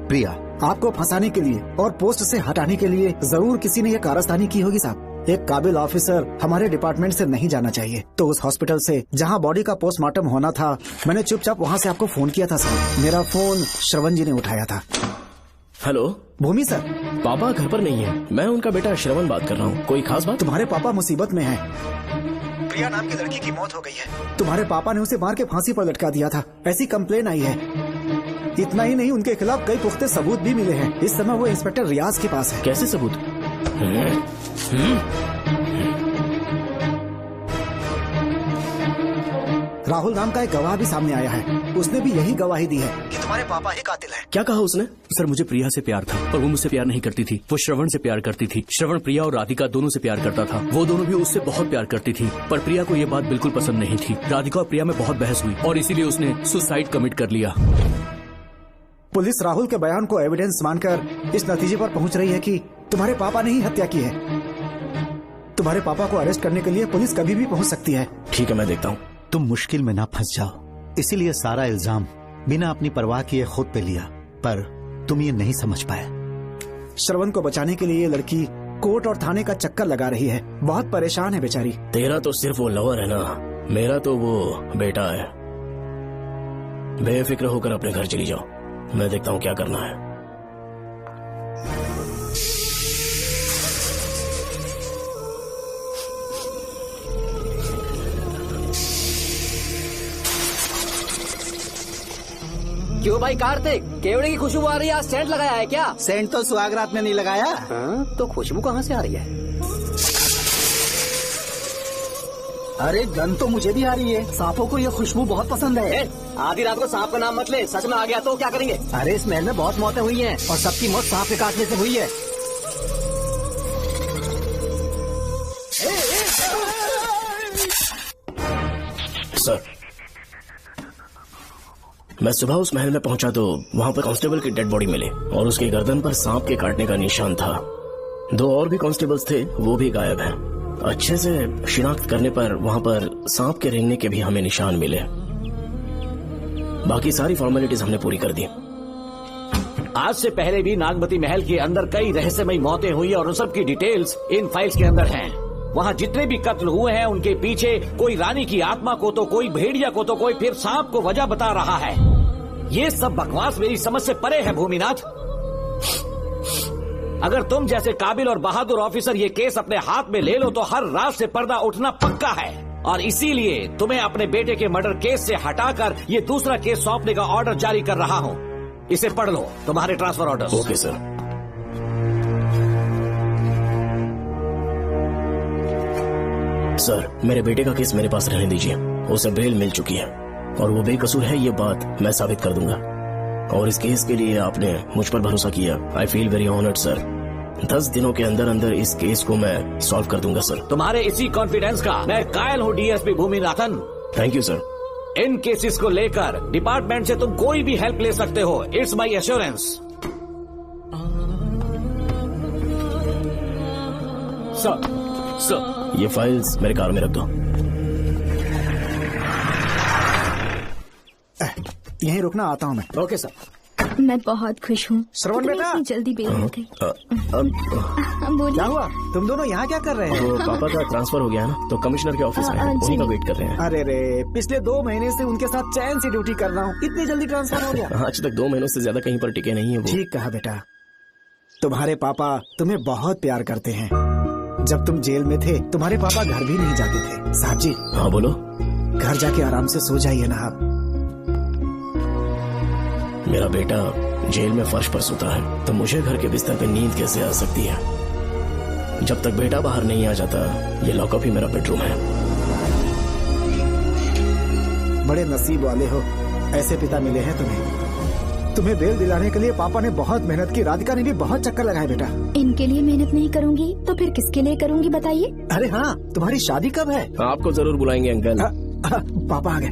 प्रिया। आपको फंसाने के लिए और पोस्ट से हटाने के लिए जरूर किसी ने ये कारस्तानी की होगी साहब। एक काबिल ऑफिसर हमारे डिपार्टमेंट से नहीं जाना चाहिए। तो उस हॉस्पिटल से जहां बॉडी का पोस्टमार्टम होना था, मैंने चुपचाप वहां से आपको फोन किया था सर। मेरा फोन श्रवण जी ने उठाया था। हेलो भूमि सर। पापा घर पर नहीं है, मैं उनका बेटा श्रवण बात कर रहा हूँ। कोई खास बात? तुम्हारे पापा मुसीबत में हैं। प्रिया नाम की लड़की की मौत हो गई है। तुम्हारे पापा ने उसे मार के फांसी पर लटका दिया था, ऐसी कंप्लेन आई है। इतना ही नहीं, उनके खिलाफ कई पुख्ते सबूत भी मिले हैं। इस समय वो इंस्पेक्टर रियाज के पास है। कैसे सबूत? राहुल नाम का एक गवाह भी सामने आया है। उसने भी यही गवाही दी है कि तुम्हारे पापा ही कातिल हैं। क्या कहा उसने? सर मुझे प्रिया से प्यार था और वो मुझसे प्यार नहीं करती थी। वो श्रवण से प्यार करती थी। श्रवण प्रिया और राधिका दोनों से प्यार करता था। वो दोनों भी उससे बहुत प्यार करती थी, पर प्रिया को ये बात बिल्कुल पसंद नहीं थी। राधिका और प्रिया में बहुत बहस हुई और इसीलिए उसने सुसाइड कमिट कर लिया। पुलिस राहुल के बयान को एविडेंस मानकर इस नतीजे पर पहुंच रही है कि तुम्हारे पापा ने ही हत्या की है। तुम्हारे पापा को अरेस्ट करने के लिए पुलिस कभी भी पहुंच सकती है। ठीक है, मैं देखता हूँ। तुम मुश्किल में ना फंस जाओ, इसीलिए सारा इल्जाम बिना अपनी परवाह किए खुद पे लिया, पर तुम ये नहीं समझ पाए। श्रवण को बचाने के लिए ये लड़की कोर्ट और थाने का चक्कर लगा रही है। बहुत परेशान है बेचारी। तेरा तो सिर्फ वो लवर है ना, मेरा तो वो बेटा है। बेफिक्र होकर अपने घर चली जाओ, मैं देखता हूँ क्या करना है। क्यों भाई कार्तिक, केवड़े की खुशबू आ रही है? सेंट लगाया है क्या? सेंट तो सुहागरात में नहीं लगाया। तो खुशबू कहाँ से आ रही है? अरे गन तो मुझे भी आ रही है। सांपों को ये खुशबू बहुत पसंद है। आधी रात को सांप का नाम मत ले, सच में आ गया तो क्या करेंगे? अरे इस महल में बहुत मौतें हुई हैं और सबकी मौत सांप के काटने से हुई है। सर, मैं सुबह उस महल में पहुंचा तो वहां पर कांस्टेबल की डेड बॉडी मिली और उसकी गर्दन पर सांप के काटने का निशान था। 2 और भी कांस्टेबल्स थे, वो भी गायब हैं। अच्छे से शिनाख्त करने पर वहां पर सांप के रेंगने के भी हमें निशान मिले। बाकी सारी फॉर्मेलिटीज हमने पूरी कर दी। आज से पहले भी नागमती महल के अंदर कई रहस्यमयी मौतें हुई और उन सब की डिटेल्स इन फाइल्स के अंदर हैं। वहाँ जितने भी कत्ल हुए हैं उनके पीछे कोई रानी की आत्मा को तो कोई भेड़िया को तो कोई फिर सांप को वजह बता रहा है। ये सब बकवास मेरी समझ से परे है भूमिनाथ। अगर तुम जैसे काबिल और बहादुर ऑफिसर ये केस अपने हाथ में ले लो तो हर रात से पर्दा उठना पक्का है, और इसीलिए तुम्हें अपने बेटे के मर्डर केस से हटाकर ये दूसरा केस सौंपने का ऑर्डर जारी कर रहा हूँ। इसे पढ़ लो, तुम्हारे transfer order. Okay sir. Sir, मेरे बेटे का केस मेरे पास रहने दीजिए। उसे बेल मिल चुकी है और वो बेकसूर है, ये बात मैं साबित कर दूंगा। और इस केस के लिए आपने मुझ पर भरोसा किया। I feel very honoured sir. 10 दिनों के अंदर अंदर इस केस को मैं सॉल्व कर दूंगा सर। तुम्हारे इसी कॉन्फिडेंस का मैं कायल हूँ DSP Bhuminathan. Thank you sir. In cases को लेकर डिपार्टमेंट से तुम कोई भी हेल्प ले सकते हो। It's my assurance. सर, ये फाइल्स मेरे कार में रख दो। यहीं रुकना, आता हूँ मैं। Okay sir. मैं बहुत खुश हूँ। श्रवण बेटा, इतनी जल्दी बेल हो गई। क्या हुआ? तुम दोनों यहाँ क्या कर रहे हैं? वो पापा का ट्रांसफर हो गया ना, तो कमिश्नर के ऑफिस में उन्हीं का वेट कर रहे हैं। अरे रे, पिछले 2 महीने से उनके साथ चैन से ड्यूटी कर रहा हूँ, इतनी जल्दी ट्रांसफर हो गया? आज तक 2 महीनों से ज्यादा कहीं पर टिके नहीं है वो। ठीक कहा बेटा। तुम्हारे पापा तुम्हें बहुत प्यार करते हैं। जब तुम जेल में थे तुम्हारे पापा घर भी नहीं जाते थे। साहब जी। हाँ बोलो। घर जाके आराम से सो जाइए ना आप। मेरा बेटा जेल में फर्श पर सोता है तो मुझे घर के बिस्तर पे नींद कैसे आ सकती है? जब तक बेटा बाहर नहीं आ जाता, ये लॉकअप ही मेरा बेडरूम है। बड़े नसीब वाले हो, ऐसे पिता मिले हैं तुम्हें। तुम्हें बेल दिलाने के लिए पापा ने बहुत मेहनत की, राधिका ने भी बहुत चक्कर लगाए बेटा। इनके लिए मेहनत नहीं करूंगी तो फिर किसके लिए करूंगी बताइए? अरे हाँ, तुम्हारी शादी कब है? आपको जरूर बुलाएंगे अंकल। पापा आ गए।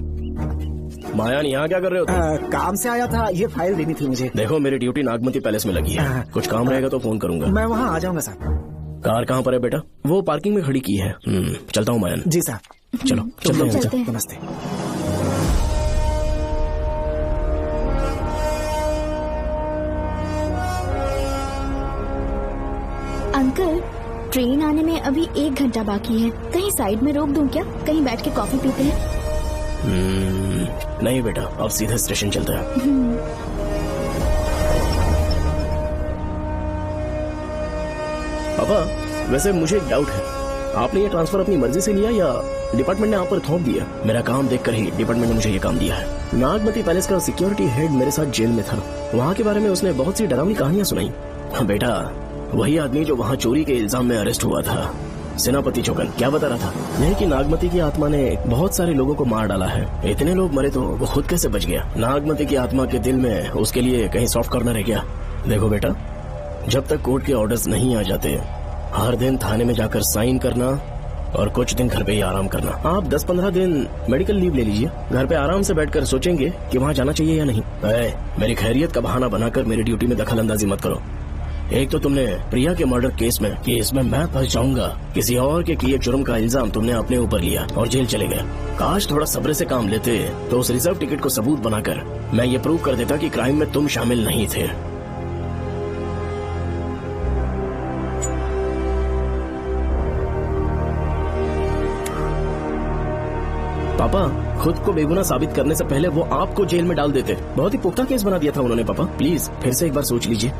मायान यहाँ क्या कर रहे हो तुम? काम से आया था, ये फाइल देनी थी मुझे। देखो मेरी ड्यूटी नागमती पैलेस में लगी है, कुछ काम रहेगा तो फोन करूंगा। मैं वहाँ आ जाऊंगा साहब। कार कहाँ पर है बेटा? वो पार्किंग में खड़ी की है। चलता हूँ मायान। जी साहब। चलो चलते हैं। नमस्ते। अंकल, ट्रेन आने में अभी 1 घंटा बाकी है, कहीं साइड में रोक दूं क्या? कहीं बैठ के कॉफी पीते हैं? नहीं बेटा, अब सीधा स्टेशन चलते हैं। पापा, वैसे मुझे एक डाउट है, आपने ये ट्रांसफर अपनी मर्जी से लिया या डिपार्टमेंट ने आप पर थोप दिया? मेरा काम देखकर ही डिपार्टमेंट ने मुझे ये काम दिया है। नागमती पैलेस का सिक्योरिटी हेड मेरे साथ जेल में था, वहाँ के बारे में उसने बहुत सी डरावनी कहानियां सुनाई। बेटा, वही आदमी जो वहाँ चोरी के इल्जाम में अरेस्ट हुआ था, सेनापति चौकन, क्या बता रहा था? यह कि नागमती की आत्मा ने बहुत सारे लोगों को मार डाला है। इतने लोग मरे तो वो खुद कैसे बच गया? नागमती की आत्मा के दिल में उसके लिए कहीं सॉफ्ट कॉर्नर है क्या? देखो बेटा, जब तक कोर्ट के ऑर्डर्स नहीं आ जाते, हर दिन थाने में जाकर साइन करना और कुछ दिन घर पे ही आराम करना। आप 10-15 दिन मेडिकल लीव ले लीजिए, घर पे आराम से बैठकर सोचेंगे कि वहाँ जाना चाहिए या नहीं। मेरी खैरियत का बहाना बनाकर मेरी ड्यूटी में दखल अंदाजी मत करो। एक तो तुमने प्रिया के मर्डर केस में कि इसमें मैं फंस जाऊंगा, किसी और के किए जुर्म का इल्जाम तुमने अपने ऊपर लिया और जेल चले गए। काश थोड़ा सब्र से काम लेते तो उस रिजर्व टिकट को सबूत बनाकर मैं ये प्रूव कर देता कि क्राइम में तुम शामिल नहीं थे। पापा, खुद को बेगुनाह साबित करने से पहले वो आपको जेल में डाल देते। बहुत ही पुख्ता केस बना दिया था उन्होंने। पापा प्लीज फिर से एक बार सोच लीजिए,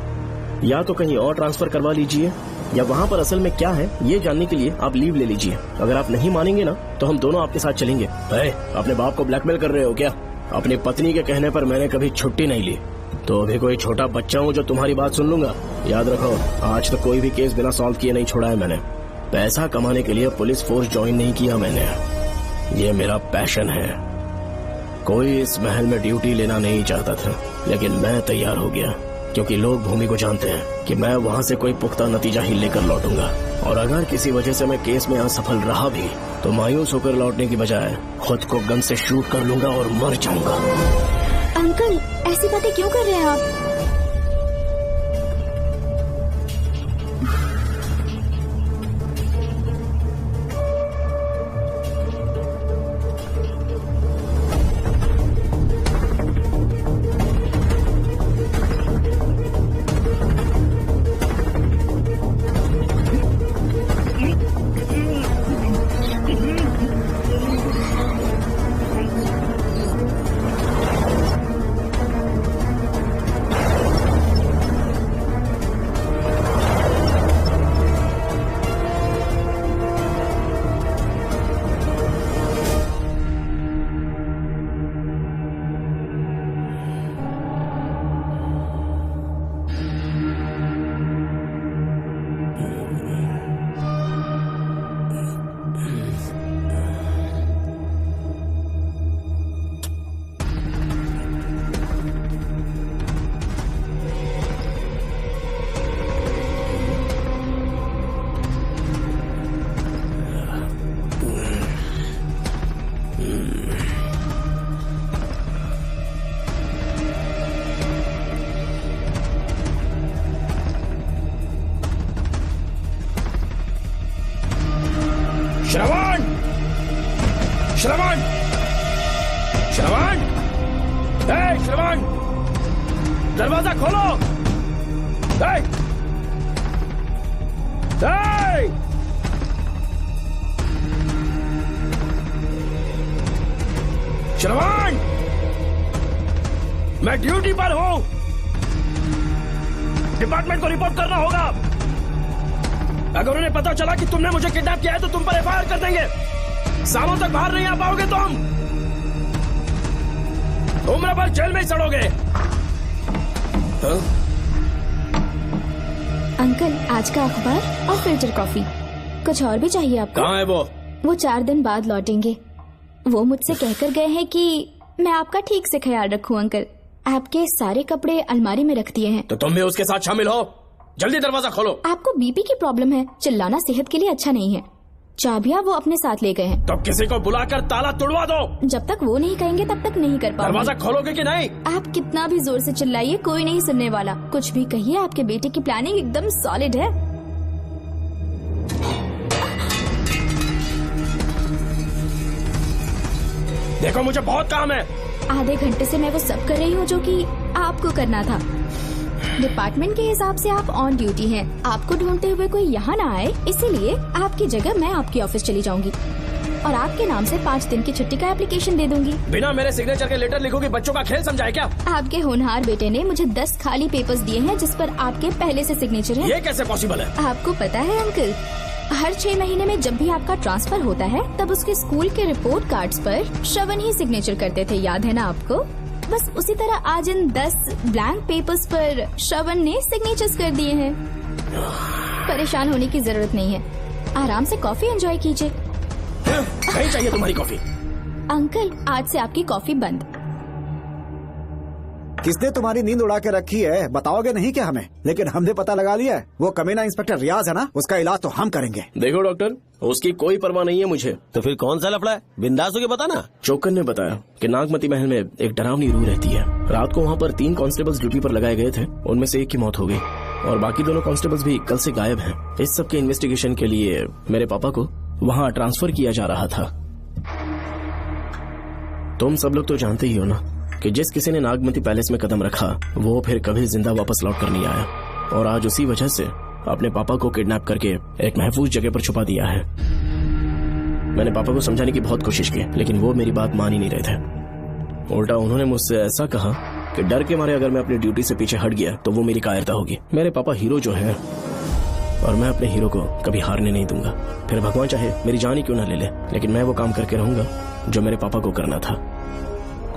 या तो कहीं और ट्रांसफर करवा लीजिए या वहाँ पर असल में क्या है ये जानने के लिए आप लीव ले लीजिए। अगर आप नहीं मानेंगे ना तो हम दोनों आपके साथ चलेंगे। अपने बाप को ब्लैकमेल कर रहे हो क्या? अपनी पत्नी के कहने पर मैंने कभी छुट्टी नहीं ली, तो अभी कोई छोटा बच्चा हूँ जो तुम्हारी बात सुन लूंगा? याद रखो, आज तक कोई भी केस बिना सॉल्व किए नहीं छोड़ा है मैंने। पैसा कमाने के लिए पुलिस फोर्स ज्वाइन नहीं किया मैंने, ये मेरा पैशन है। कोई इस महल में ड्यूटी लेना नहीं चाहता था, लेकिन मैं तैयार हो गया क्योंकि लोग भूमि को जानते हैं कि मैं वहाँ से कोई पुख्ता नतीजा ही लेकर लौटूंगा। और अगर किसी वजह से मैं केस में असफल रहा भी तो मायूस होकर लौटने की बजाय खुद को गन से शूट कर लूंगा और मर जाऊंगा। अंकल, ऐसी बातें क्यों कर रहे हैं आप? श्रवण! श्रवण! श्रवण! श्रवण! दरवाजा खोलो! श्रवण! मैं ड्यूटी पर हूं, डिपार्टमेंट को रिपोर्ट करना होगा। अगर उन्हें पता चला कि तुमने मुझे किडनैप किया है तो तुम पर एफआईआर कर देंगे। सालों तक बाहर नहीं आ पाओगे तुम, उम्र भर जेल में ही सड़ोगे। अंकल, आज का अखबार और फिल्टर कॉफी। कुछ और भी चाहिए आपको? कहाँ है वो? वो 4 दिन बाद लौटेंगे। वो मुझसे कहकर गए हैं कि मैं आपका ठीक से ख्याल रखूं अंकल। आपके सारे कपड़े अलमारी में रख दिए हैं। तो तुम भी उसके साथ शामिल हो। जल्दी दरवाजा खोलो। आपको बीपी की प्रॉब्लम है, चिल्लाना सेहत के लिए अच्छा नहीं है। चाबियां वो अपने साथ ले गए हैं। तो किसी को बुलाकर ताला तोड़वा दो। जब तक वो नहीं कहेंगे तब तक नहीं कर पाओगे। दरवाजा खोलोगे कि नहीं? आप कितना भी जोर से चिल्लाइए, कोई नहीं सुनने वाला। कुछ भी कहिए, आपके बेटे की प्लानिंग एकदम सॉलिड है। देखो मुझे बहुत काम है। आधे घंटे से मैं वो सब कर रही हूँ जो कि आपको करना था। डिपार्टमेंट के हिसाब से आप ऑन ड्यूटी हैं। आपको ढूंढते हुए कोई यहाँ ना आए, इसीलिए आपकी जगह मैं आपकी ऑफिस चली जाऊंगी और आपके नाम से 5 दिन की छुट्टी का एप्लीकेशन दे दूंगी। बिना मेरे सिग्नेचर के लेटर लिखोगे? बच्चों का खेल समझाए क्या? आपके होनहार बेटे ने मुझे 10 खाली पेपर्स दिए हैं जिस पर आपके पहले से सिग्नेचर है। ये कैसे पॉसिबल है? आपको पता है अंकल, हर 6 महीने में जब भी आपका ट्रांसफर होता है तब उसके स्कूल के रिपोर्ट कार्ड्स पर श्रवण ही सिग्नेचर करते थे, याद है ना आपको? बस उसी तरह आज इन 10 ब्लैंक पेपर्स पर श्रवण ने सिग्नेचर्स कर दिए हैं। परेशान होने की जरूरत नहीं है, आराम से कॉफी एंजॉय कीजिए। नहीं चाहिए तुम्हारी कॉफी। अंकल, आज से आपकी कॉफी बंद। किसने तुम्हारी नींद उड़ा के रखी है बताओगे नहीं क्या हमें? लेकिन हमने पता लगा लिया है, वो कमीना इंस्पेक्टर रियाज है ना, उसका इलाज तो हम करेंगे। देखो डॉक्टर, उसकी कोई परवाह नहीं है मुझे। तो फिर कौन सा लफड़ा है? बिंदास होके बता ना। चौकन ने बताया कि नागमती महल में एक डरावनी रूह रहती है। रात को वहाँ पर 3 कांस्टेबल्स ड्यूटी पर लगाए गए थे, उनमें से एक की मौत हो गई और बाकी दोनों कांस्टेबल्स भी कल से गायब हैं। इस सब के इन्वेस्टिगेशन के लिए मेरे पापा को वहाँ ट्रांसफर किया जा रहा था। तुम सब लोग तो जानते ही हो ना कि जिस किसी ने नागमती पैलेस में कदम रखा वो फिर कभी जिंदा वापस लौट कर नहीं आया, और आज उसी वजह से अपने पापा को किडनैप करके एक महफूज जगह पर छुपा दिया है। मैंने पापा को समझाने की बहुत कोशिश की, लेकिन वो मेरी बात मान ही नहीं रहे थे। उल्टा उन्होंने मुझसे ऐसा कहा कि डर के मारे अगर मैं अपनी ड्यूटी से पीछे हट गया तो वो मेरी कायरता होगी। मेरे पापा हीरो जो है और मैं अपने हीरो को कभी हारने नहीं दूंगा, फिर भगवान चाहे मेरी जान ही क्यों ना ले ले, लेकिन मैं वो काम करके रहूंगा जो मेरे पापा को करना था।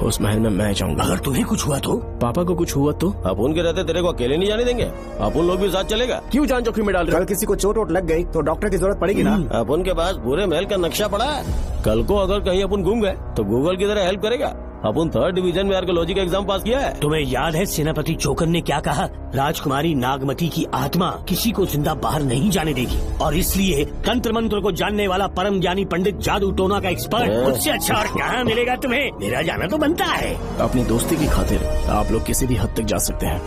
उस महल में मैं जाऊंगा। अगर तुम्हें कुछ हुआ तो? पापा को कुछ हुआ तो? अपुन के रहते तेरे को अकेले नहीं जाने देंगे, अपुन लोग भी साथ चलेगा। क्यों जान जोखिम में डाल रहे? कल किसी को चोट वोट लग गई तो डॉक्टर की जरूरत पड़ेगी ना। अपुन के पास पूरे महल का नक्शा पड़ा है। कल को अगर कहीं अपन घूम गए तो गूगल की तरह हेल्प करेगा। अपन 3rd डिवीजन में आर्कियोलॉजी का एग्जाम पास किया है। तुम्हें याद है सेनापति चौकन ने क्या कहा? राजकुमारी नागमती की आत्मा किसी को जिंदा बाहर नहीं जाने देगी, और इसलिए तंत्र मंत्र को जानने वाला परम ज्ञानी पंडित जादू टोना का एक्सपर्ट मुझसे अच्छा और कहाँ मिलेगा तुम्हें? मेरा जाना तो बनता है। अपनी दोस्ती की खातिर आप लोग किसी भी हद तक जा सकते हैं,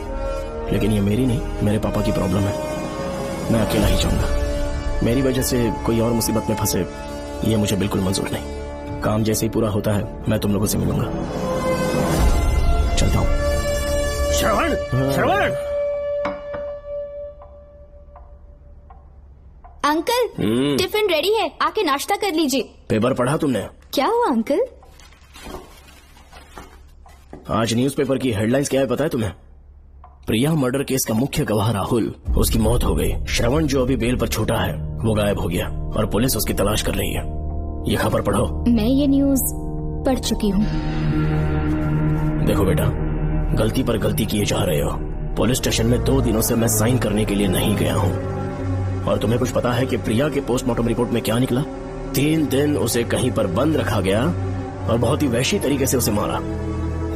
लेकिन ये मेरी नहीं, मेरे पापा की प्रॉब्लम है। मैं अकेला ही जाऊंगा। मेरी वजह से कोई और मुसीबत में फंसे ये मुझे बिल्कुल मंजूर नहीं। काम जैसे ही पूरा होता है मैं तुम लोगों से मिलूंगा। चलता हूँ। श्रवण, श्रवण। अंकल, टिफिन रेडी है, आके नाश्ता कर लीजिए। पेपर पढ़ा तुमने? क्या हुआ अंकल? आज न्यूज़पेपर की हेडलाइंस क्या है पता है तुम्हें? प्रिया मर्डर केस का मुख्य गवाह राहुल, उसकी मौत हो गई। श्रवण जो अभी बेल पर छूटा है वो गायब हो गया और पुलिस उसकी तलाश कर रही है। ये खबर पढ़ो। मैं ये न्यूज पढ़ चुकी हूँ। देखो बेटा, गलती पर गलती किए जा रहे हो। पुलिस स्टेशन में 2 दिनों से मैं साइन करने के लिए नहीं गया हूँ, और तुम्हें कुछ पता है कि प्रिया के पोस्टमार्टम रिपोर्ट में क्या निकला? 3 दिन उसे कहीं पर बंद रखा गया और बहुत ही वैशी तरीके से उसे मारा।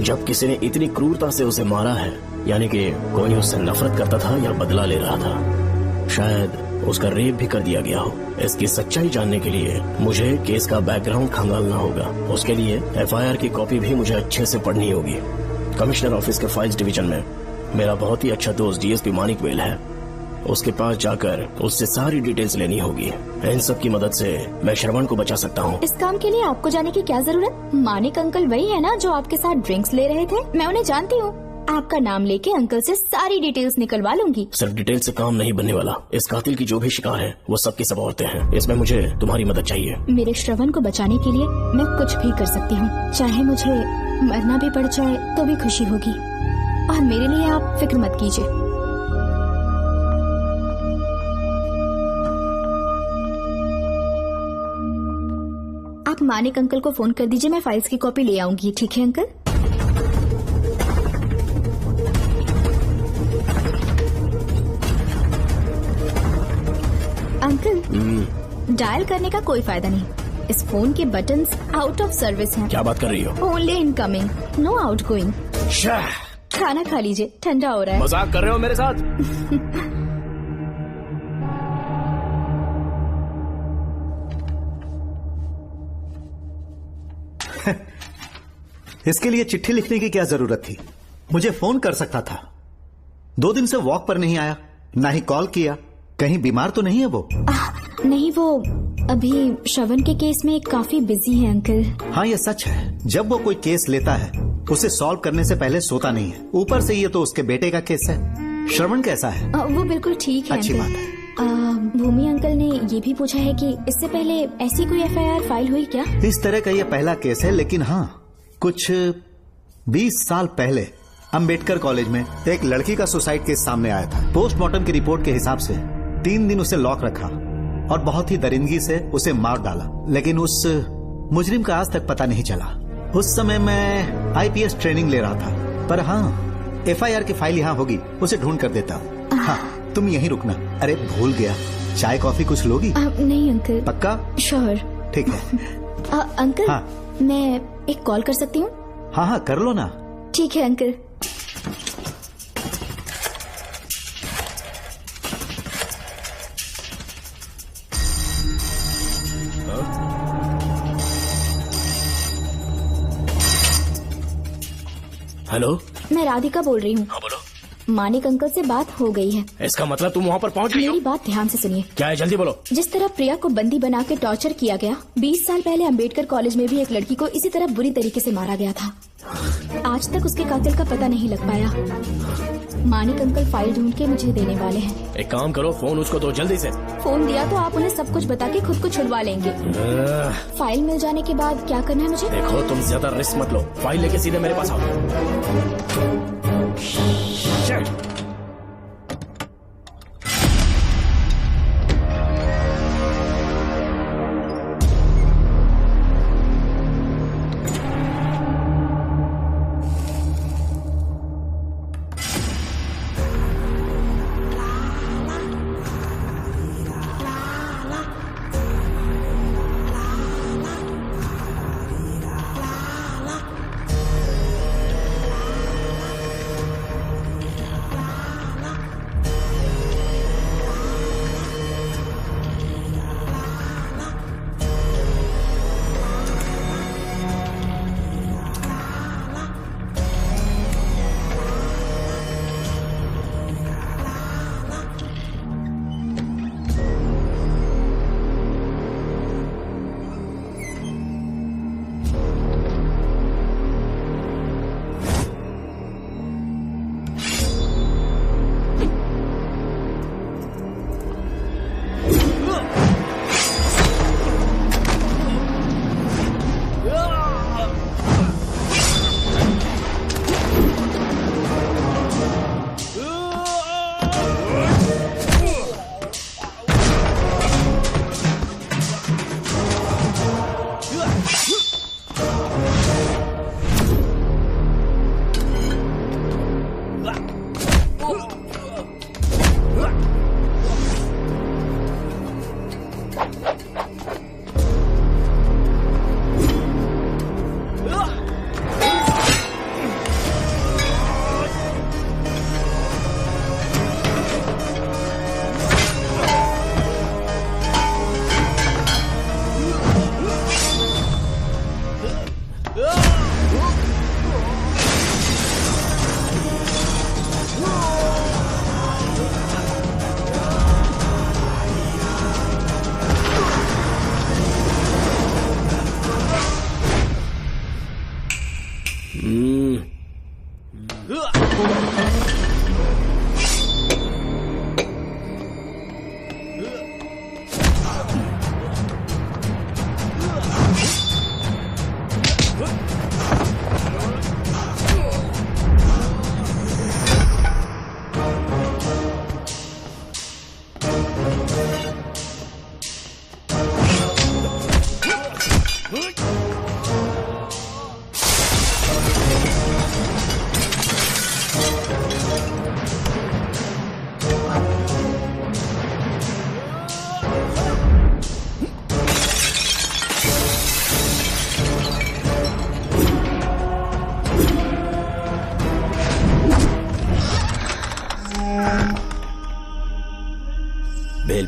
जब किसी ने इतनी क्रूरता से उसे मारा है, यानी कि कोई उससे नफरत करता था या बदला ले रहा था। शायद उसका रेप भी कर दिया गया हो। इसकी सच्चाई जानने के लिए मुझे केस का बैकग्राउंड खंगालना होगा। उसके लिए FIR की कॉपी भी मुझे अच्छे से पढ़नी होगी। कमिश्नर ऑफिस के फाइल्स डिवीजन में मेरा बहुत ही अच्छा दोस्त DSP मानिक वेल है, उसके पास जाकर उससे सारी डिटेल्स लेनी होगी। इन सब की मदद से मैं श्रवण को बचा सकता हूँ। इस काम के लिए आपको जाने की क्या जरूरत? मानिक अंकल वही है ना जो आपके साथ ड्रिंक्स ले रहे थे? मैं उन्हें जानती हूँ। आपका नाम लेके अंकल से सारी डिटेल्स निकलवा लूंगी। सिर्फ डिटेल से काम नहीं बनने वाला। इस कातिल की जो भी शिकार है वो सबकी सब औरतें हैं। इसमें मुझे तुम्हारी मदद चाहिए। मेरे श्रवण को बचाने के लिए मैं कुछ भी कर सकती हूँ, चाहे मुझे मरना भी पड़ जाए तो भी खुशी होगी। और मेरे लिए आप फिक्र मत कीजिए। आप मानिक अंकल को फोन कर दीजिए, मैं फाइल्स की कॉपी ले आऊंगी। ठीक है अंकल? अंकल, डायल करने का कोई फायदा नहीं। इस फोन के बटन्स आउट ऑफ सर्विस हैं। क्या बात कर रही हो? Only incoming, no outgoing. खाना खा लीजिए, ठंडा हो रहा है। मजाक कर रहे हो मेरे साथ? इसके लिए चिट्ठी लिखने की क्या जरूरत थी? मुझे फोन कर सकता था। 2 दिन से वॉक पर नहीं आया, ना ही कॉल किया। कहीं बीमार तो नहीं है वो? नहीं, वो अभी श्रवण के केस में काफी बिजी है अंकल। हाँ, ये सच है। जब वो कोई केस लेता है उसे सॉल्व करने से पहले सोता नहीं है। ऊपर से ये तो उसके बेटे का केस है। श्रवण कैसा है? वो बिल्कुल ठीक है। अच्छी बात है। भूमि अंकल ने ये भी पूछा है कि इससे पहले ऐसी कोई FIR फाइल हुई क्या? इस तरह का ये पहला केस है, लेकिन हाँ, कुछ 20 साल पहले अंबेडकर कॉलेज में एक लड़की का सुसाइड केस सामने आया था। पोस्टमार्टम की रिपोर्ट के हिसाब से 3 दिन उसे लॉक रखा और बहुत ही दरिंदगी से उसे मार डाला, लेकिन उस मुजरिम का आज तक पता नहीं चला। उस समय मैं IPS ट्रेनिंग ले रहा था, पर हाँ, FIR की फाइल यहाँ होगी, उसे ढूंढ कर देता हूँ। हाँ, तुम यहीं रुकना। अरे भूल गया, चाय कॉफी कुछ लोगी? नहीं अंकल। पक्का? श्योर। ठीक है। अंकल, हाँ। मैं एक कॉल कर सकती हूँ? हाँ हाँ, कर लो ना। ठीक है अंकल। हेलो, मैं राधिका बोल रही हूँ। हाँ बोलो। मानिक अंकल से बात हो गई है। इसका मतलब तुम वहाँ पर पहुँच गई हो? मेरी बात ध्यान से सुनिए। क्या है, जल्दी बोलो। जिस तरह प्रिया को बंदी बना के टॉर्चर किया गया, 20 साल पहले अंबेडकर कॉलेज में भी एक लड़की को इसी तरह बुरी तरीके से मारा गया था। आज तक उसके कातिल का पता नहीं लग पाया। मानिक अंकल फाइल ढूंढ के मुझे देने वाले हैं। एक काम करो, फोन उसको दो जल्दी से। फोन दिया तो आप उन्हें सब कुछ बता के खुद को छुड़वा लेंगे। फाइल मिल जाने के बाद क्या करना है मुझे? देखो, तुम ज्यादा रिस्क मत लो, फाइल लेके सीधे मेरे पास आओ।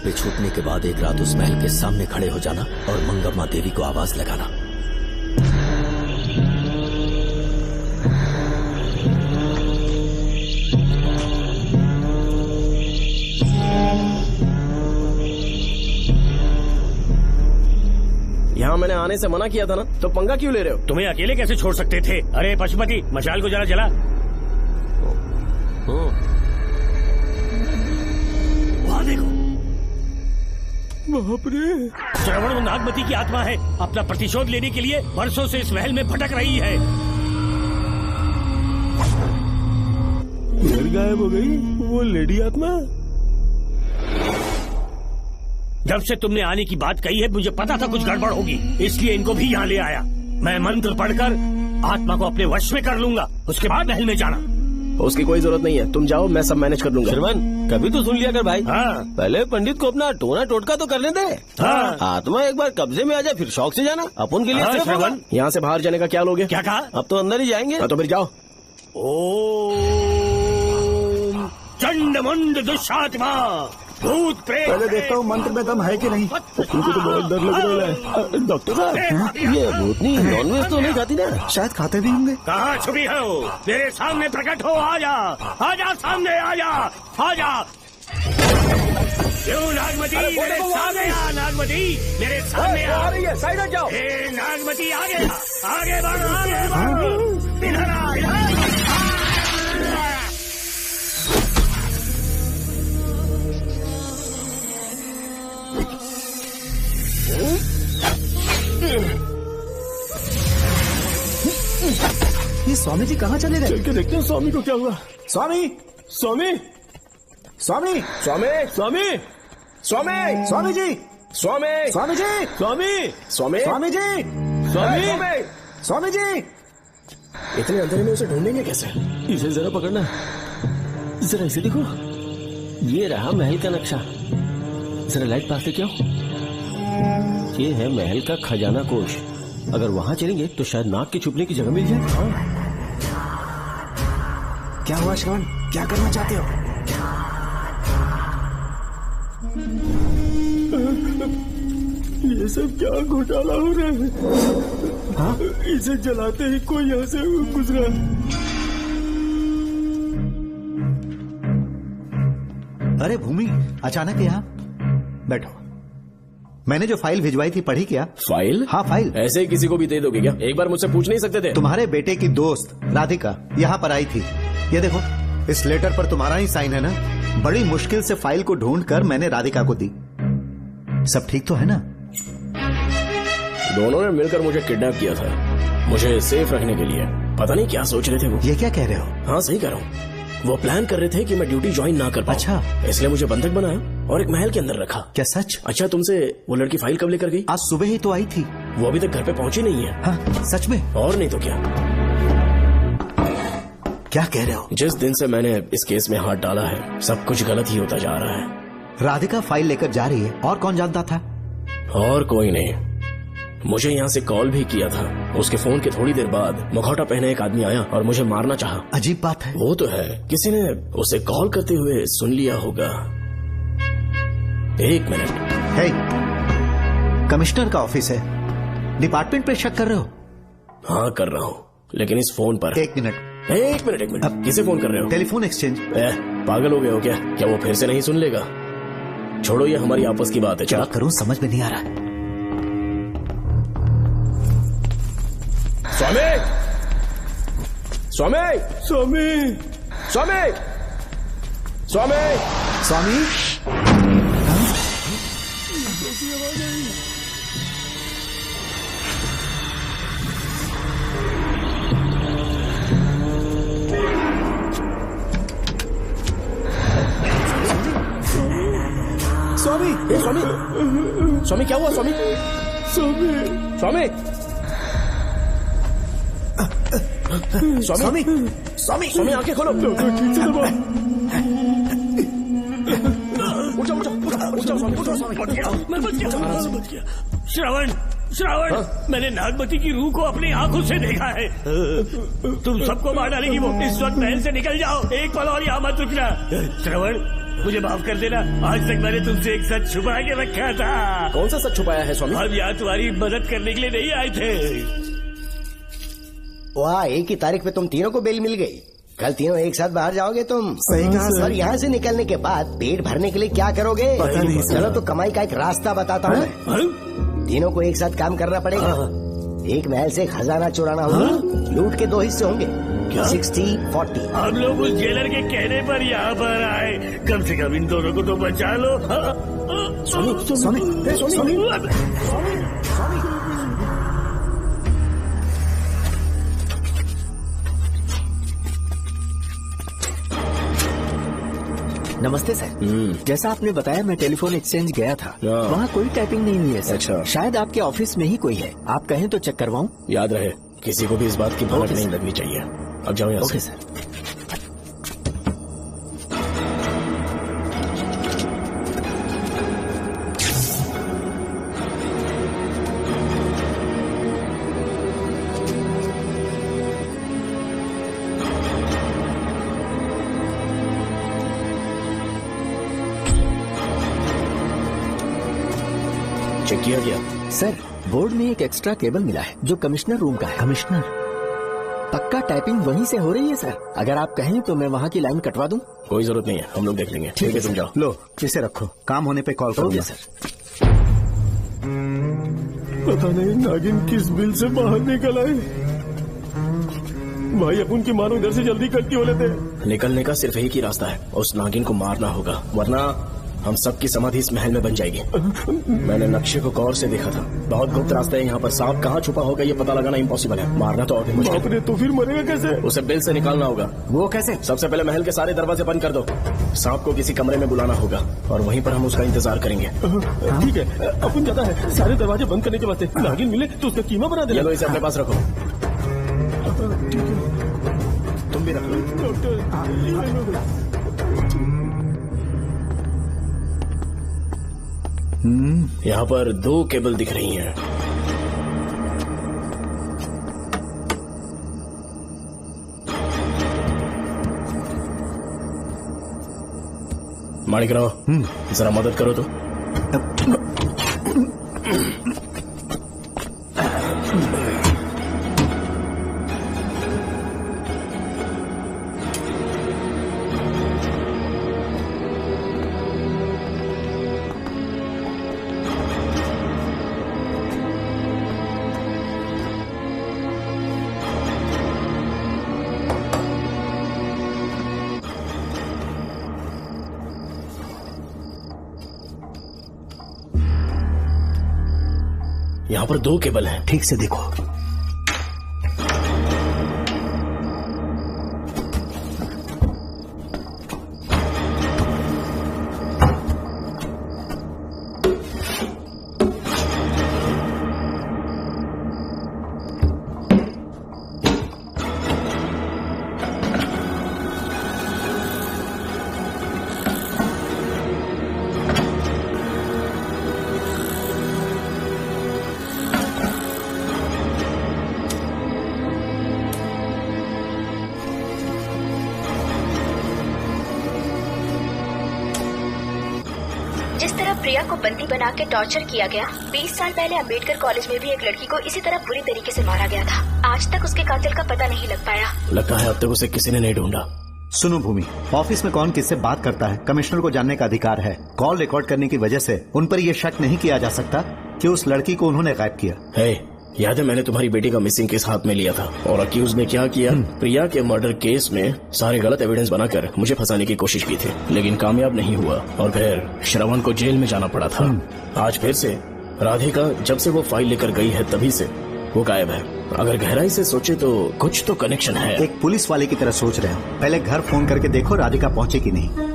पे छूटने के बाद एक रात उस महल के सामने खड़े हो जाना और मंगम्मा देवी को आवाज लगाना। यहाँ मैंने आने से मना किया था ना, तो पंगा क्यों ले रहे हो? तुम्हें अकेले कैसे छोड़ सकते थे? अरे पशुपति, मशाल को जरा जला। वहाँ देखो, बाप रे। श्रवण नागमती की आत्मा है, अपना प्रतिशोध लेने के लिए वर्षों से इस महल में भटक रही है। फिर गायब हो गई वो लेडी आत्मा। जब से तुमने आने की बात कही है मुझे पता था कुछ गड़बड़ होगी, इसलिए इनको भी यहाँ ले आया। मैं मंत्र पढ़कर आत्मा को अपने वश में कर लूंगा, उसके बाद महल में जाना। उसकी कोई जरूरत नहीं है, तुम जाओ, मैं सब मैनेज कर लूंगा। श्रवण, कभी तो सुन लिया कर भाई। हाँ। पहले पंडित को अपना टोना टोटका तो करने दे। हाँ। आत्मा एक बार कब्जे में आ जाए फिर शौक से जाना, अपन के लिए हाँ, सिर्फ होगा। श्रवण, यहाँ से बाहर जाने का क्या लोगे? क्या कहा? अब तो अंदर ही जाएंगे। तो फिर जाओ। ओम चंड मुंड दुष्टात्मा भूत प्रेत। पहले देखता हूँ मंत्र में दम है कि नहीं। उनको तो बहुत डर लग रहा है। डॉक्टर साहब, ये भूतनी नॉनवेज तो नहीं खाती ना? शायद खाते भी होंगे। कहाँ छुपी हो? मेरे सामने प्रकट हो, आजा आजा, सामने आजा आजा। क्यों नागमती मेरे सामने आ, नागमती मेरे सामने आ रही है, साइड हट जाओ। नागमती आगे आगे बढ़, आगे बढ़, इधर आ, इधर। ये स्वामी जी कहाँ चले गए? चल के देखते हैं स्वामी को क्या हुआ। स्वामी, स्वामी, स्वामी, स्वामी, स्वामी, स्वामी, स्वामी जी, स्वामी, स्वामी जी, स्वामी, स्वामी, स्वामी जी, स्वामी, स्वामी जी। इतने अंधेरे में उसे ढूंढेंगे कैसे? इसे जरा पकड़ना, जरा इसे देखो, ये रहा महल का नक्शा। जरा लाइट पास लेके आओ। ये है महल का खजाना कोष। अगर वहां चलेंगे तो शायद नाग के छुपने की जगह मिल जाए। क्या हुआ श्रवण, क्या करना चाहते हो? ये सब क्या घोटाला हो रहा है? हाँ? इसे जलाते ही कोई यहाँ से गुजरा। अरे भूमि, अचानक यहाँ बैठो। मैंने जो फाइल भिजवाई थी पढ़ी क्या? फाइल? हाँ फाइल। ऐसे ही किसी को भी दे दोगे क्या? एक बार मुझसे पूछ नहीं सकते थे? तुम्हारे बेटे की दोस्त राधिका यहाँ पर आई थी। ये देखो, इस लेटर पर तुम्हारा ही साइन है ना? बड़ी मुश्किल से फाइल को ढूंढकर मैंने राधिका को दी। सब ठीक तो है ना? दोनों ने मिलकर मुझे किडनैप किया था, मुझे सेफ रखने के लिए। पता नहीं क्या सोच रहे थे वो। ये क्या कह रहे हो? हाँ सही कह रहा हूँ। वो प्लान कर रहे थे कि मैं ड्यूटी ज्वाइन ना कर पाऊं। अच्छा। इसलिए मुझे बंधक बनाया और एक महल के अंदर रखा। क्या सच? अच्छा, तुमसे वो लड़की फाइल कब लेकर गई? आज सुबह ही तो आई थी। वो अभी तक घर पे पहुंची नहीं है। हाँ, सच में? और नहीं तो क्या। क्या कह रहे हो? जिस दिन से मैंने इस केस में हाथ डाला है सब कुछ गलत ही होता जा रहा है। राधिका फाइल लेकर जा रही है और कौन जानता था? और कोई नहीं। मुझे यहाँ से कॉल भी किया था। उसके फोन के थोड़ी देर बाद मुखौटा पहने एक आदमी आया और मुझे मारना चाहा। अजीब बात है। वो तो है, किसी ने उसे कॉल करते हुए सुन लिया होगा। एक मिनट। हे, कमिश्नर का ऑफिस है, डिपार्टमेंट पे शक कर रहे हो? हाँ कर रहा हूँ, लेकिन इस फोन पर। एक मिनट, एक मिनट। किसे फोन कर रहे हो? Telephone exchange. पागल हो गए हो क्या? क्या वो फिर से नहीं सुन लेगा? छोड़ो, ये हमारी आपस की बात है। क्या करूं समझ में नहीं आ रहा। स्वामी, स्वामी, स्वामी, स्वामी, स्वामी, स्वामी। स्वामी, स्वामी, स्वामी क्या हुआ? स्वामी, स्वामी, स्वामी, स्वामी, स्वामी, स्वामी आंखें खोलो। ठीक से दबाओ। उठो उठो उठो स्वामी, उठो स्वामी। मैं बच गया। श्रवण, श्रवण, मैंने नागमती की रूह को अपनी आंखों से देखा है। तुम सबको मार डालेगी वो। इस वक्त महल से निकल जाओ, एक पल और यहाँ मत रुकना। श्रवण, मुझे माफ कर देना। आज तक मैंने तुमसे एक सच छुपा के रखा था। कौन सा सच छुपाया है स्वामी? हम यहाँ तुम्हारी मदद करने के लिए नहीं आए थे। वाह, एक ही तारीख पे तुम तीनों को बेल मिल गई। कल तीनों एक साथ बाहर जाओगे तुम। सही कहा सर। और यहाँ से निकलने के बाद पेट भरने के लिए क्या करोगे? पता नहीं सर। चलो तो कमाई का एक रास्ता बताता हूँ। तीनों को एक साथ काम करना पड़ेगा। एक महल से खजाना चुराना होगा। लूट के 2 हिस्से होंगे, 60-40। हम लोग उस जेलर के कहने पर यहाँ पर आए। कम से कम इन दोनों को तो बचा लो। नमस्ते सर। जैसा आपने बताया मैं टेलीफोन एक्सचेंज गया था, वहाँ कोई टाइपिंग नहीं हुई है सर। अच्छा। शायद आपके ऑफिस में ही कोई है, आप कहें तो चेक करवाऊं? याद रहे, किसी को भी इस बात की भनक नहीं लगनी चाहिए। अब जाओ यहाँ से। Okay sir. चेक किया गया सर। बोर्ड में एक एक्स्ट्रा केबल मिला है जो कमिश्नर रूम का है। कमिश्नर? पक्का टाइपिंग वहीं से हो रही है सर। अगर आप कहें तो मैं वहाँ की लाइन कटवा दूं? कोई जरूरत नहीं है, हम लोग देख लेंगे। ठीक है, तुम जाओ। लो इसे रखो, काम होने पे कॉल करोगे सर। पता नहीं नागिन किस बिल से बाहर निकल आए। भाई अपन की मानो इधर से जल्दी करती हो लेते। निकलने का सिर्फ एक ही रास्ता है, उस नागिन को मारना होगा, वरना हम सबकी समाधि इस महल में बन जाएगी। मैंने नक्शे को गौर से देखा था, बहुत गुप्त रास्ता है यहाँ पर। सांप कहाँ छुपा होगा ये पता लगाना इम्पॉसिबल है, मारना तो और भी मुश्किल है। तो फिर मरेगा कैसे? उसे बिल से निकालना होगा। वो कैसे? सबसे पहले महल के सारे दरवाजे बंद कर दो। सांप को किसी कमरे में बुलाना होगा और वहीं पर हम उसका इंतजार करेंगे। ठीक है, अपन जाता है सारे दरवाजे बंद करने के वास्ते। नागिन मिले तो उसका कीमा बना देना। चलो इसे अपने पास रखो। तुम भी रख लो। यहाँ पर 2 केबल दिख रही हैं। माणिकराव, जरा मदद करो तो। यहाँ पर 2 केबल हैं। ठीक से देखो। जिस तरह प्रिया को बंदी बना के टॉर्चर किया गया, 20 साल पहले अम्बेडकर कॉलेज में भी एक लड़की को इसी तरह बुरी तरीके से मारा गया था। आज तक उसके कातिल का पता नहीं लग पाया। लगता है अब तक उसे किसी ने नहीं ढूंढा। सुनो भूमि, ऑफिस में कौन किससे बात करता है कमिश्नर को जानने का अधिकार है। कॉल रिकॉर्ड करने की वजह से उन पर यह शक नहीं किया जा सकता कि उस लड़की को उन्होंने गायब किया है। याद है मैंने तुम्हारी बेटी का मिसिंग केस हाथ में लिया था और अक्यूज ने क्या किया, प्रिया के मर्डर केस में सारे गलत एविडेंस बनाकर मुझे फंसाने की कोशिश की थी, लेकिन कामयाब नहीं हुआ और फिर श्रवण को जेल में जाना पड़ा था। आज फिर से राधिका जब से वो फाइल लेकर गई है तभी से वो गायब है। अगर गहराई से सोचे तो कुछ तो कनेक्शन है। एक पुलिस वाले की तरह सोच रहे हो। पहले घर फोन करके देखो राधिका पहुंचे कि नहीं।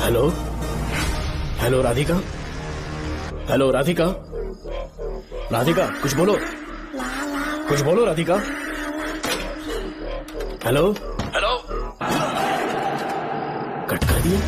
Hello hello Radhika, hello Radhika, Radhika कुछ बोलो, कुछ बोलो राधिका। हेलो हेलो, कट कर दिया।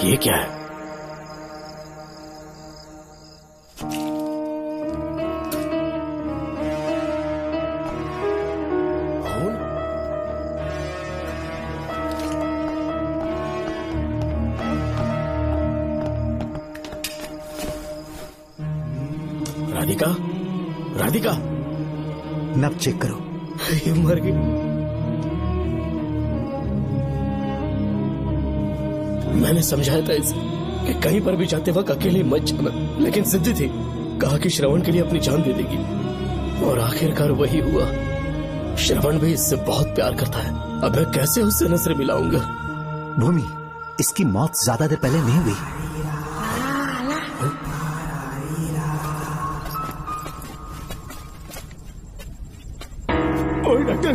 ये क्या है? राधिका, राधिका, नब चेक करो। ये मर गई। मैंने समझाया था इसे कि कहीं पर भी जाते वक्त अकेले मत जाना, लेकिन सिद्धि थी, कहा कि श्रवण के लिए अपनी जान दे देगी, और आखिरकार वही हुआ। श्रवण भी इससे बहुत प्यार करता है। अब मैं कैसे उससे नजर मिलाऊंगा? भूमि, इसकी मौत ज्यादा देर पहले नहीं हुई। डॉक्टर,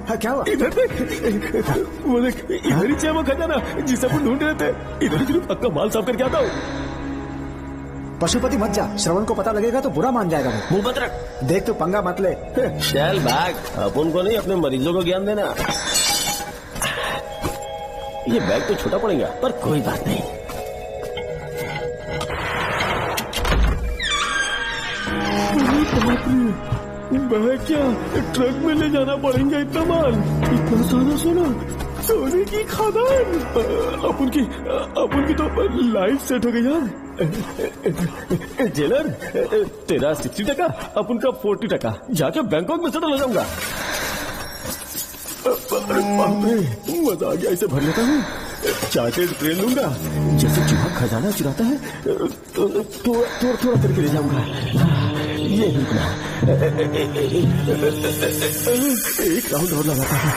हाँ, क्या हुआ? इधर वो देख, इधर ही चाहिए वो खजाना जिसे अपन ढूंढ रहे थे। इधर ही पक्का माल साफ करके आता हूँ। पशुपति मत जा, श्रवण को पता लगेगा तो बुरा मान जाएगा। मुंह मत रख। देख तू पंगा मत ले। चल बैग, अपन को नहीं अपने मरीजों को ज्ञान देना। ये बैग तो छोटा पड़ेगा, पर कोई बात नहीं। बैग क्या ट्रक में ले जाना पड़ेगा? इतना माल, इतना सारा सोना, सोने की खदान। अपन की तो लाइफ सेट हो गई यार। जेलर, तेरा 60%, अपन का 40%। जाके बैंकॉक में सेटल हो जाऊंगा। मजा आ गया, इसे भर लेता हूँ। चार्टेड ट्रेन लूंगा, जैसे चूहा खजाना चुराता है, थोड़ा थोड़ा करके ले जाऊंगा। ये रुकना, एक राउंड और लगाता है।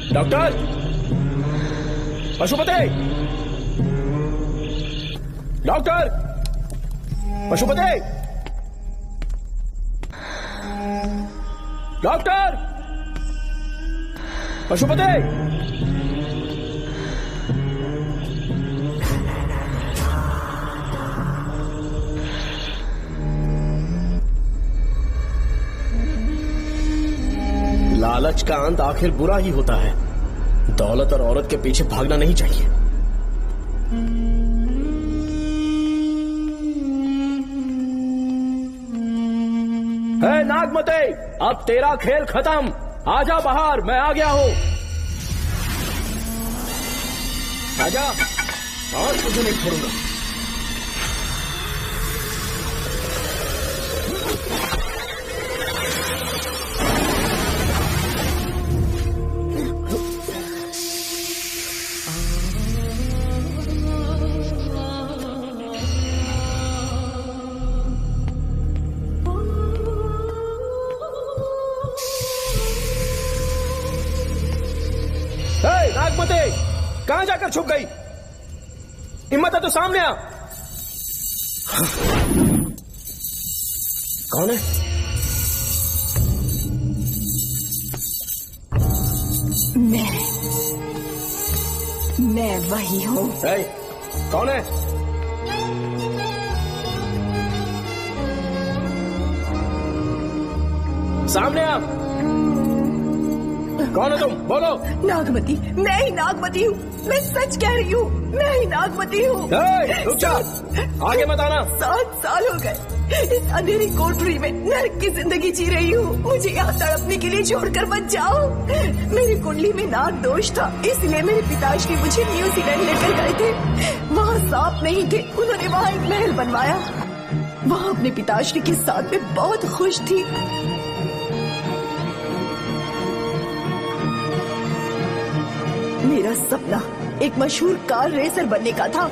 Doctor, Pashupati, doctor, Pashupati, doctor, Pashupati. लालच का अंत आखिर बुरा ही होता है। दौलत और औरत के पीछे भागना नहीं चाहिए। है नागमते, अब तेरा खेल खत्म। आजा बाहर, मैं आ गया हूँ। आजा, और तुझे नहीं छोड़ूंगा। कहाँ जाकर छुप गई? हिम्मत है तो सामने आ। कौन है? मैं वही हूँ। कौन है? सामने आ। कौन है तुम? बोलो। नागमती, मैं ही नागमती हूँ। मैं सच कह रही हूँ, मैं ही नागमती हूँ। रुक जा, आगे मत आना। 7 साल हो गए इस अंधेरी कोठरी में नर्क की जिंदगी जी रही हूँ। मुझे यहाँ तड़पने के लिए छोड़कर मत जाओ। मेरी कुंडली में नाग दोष था, इसलिए मेरे पिताश्री मुझे न्यूजीलैंड लेकर गए थे। वहाँ सांप नहीं थे, उन्होंने वहाँ एक महल बनवाया। वहाँ अपने पिताश्री के साथ में बहुत खुश थी। मेरा सपना एक मशहूर कार रेसर बनने का था।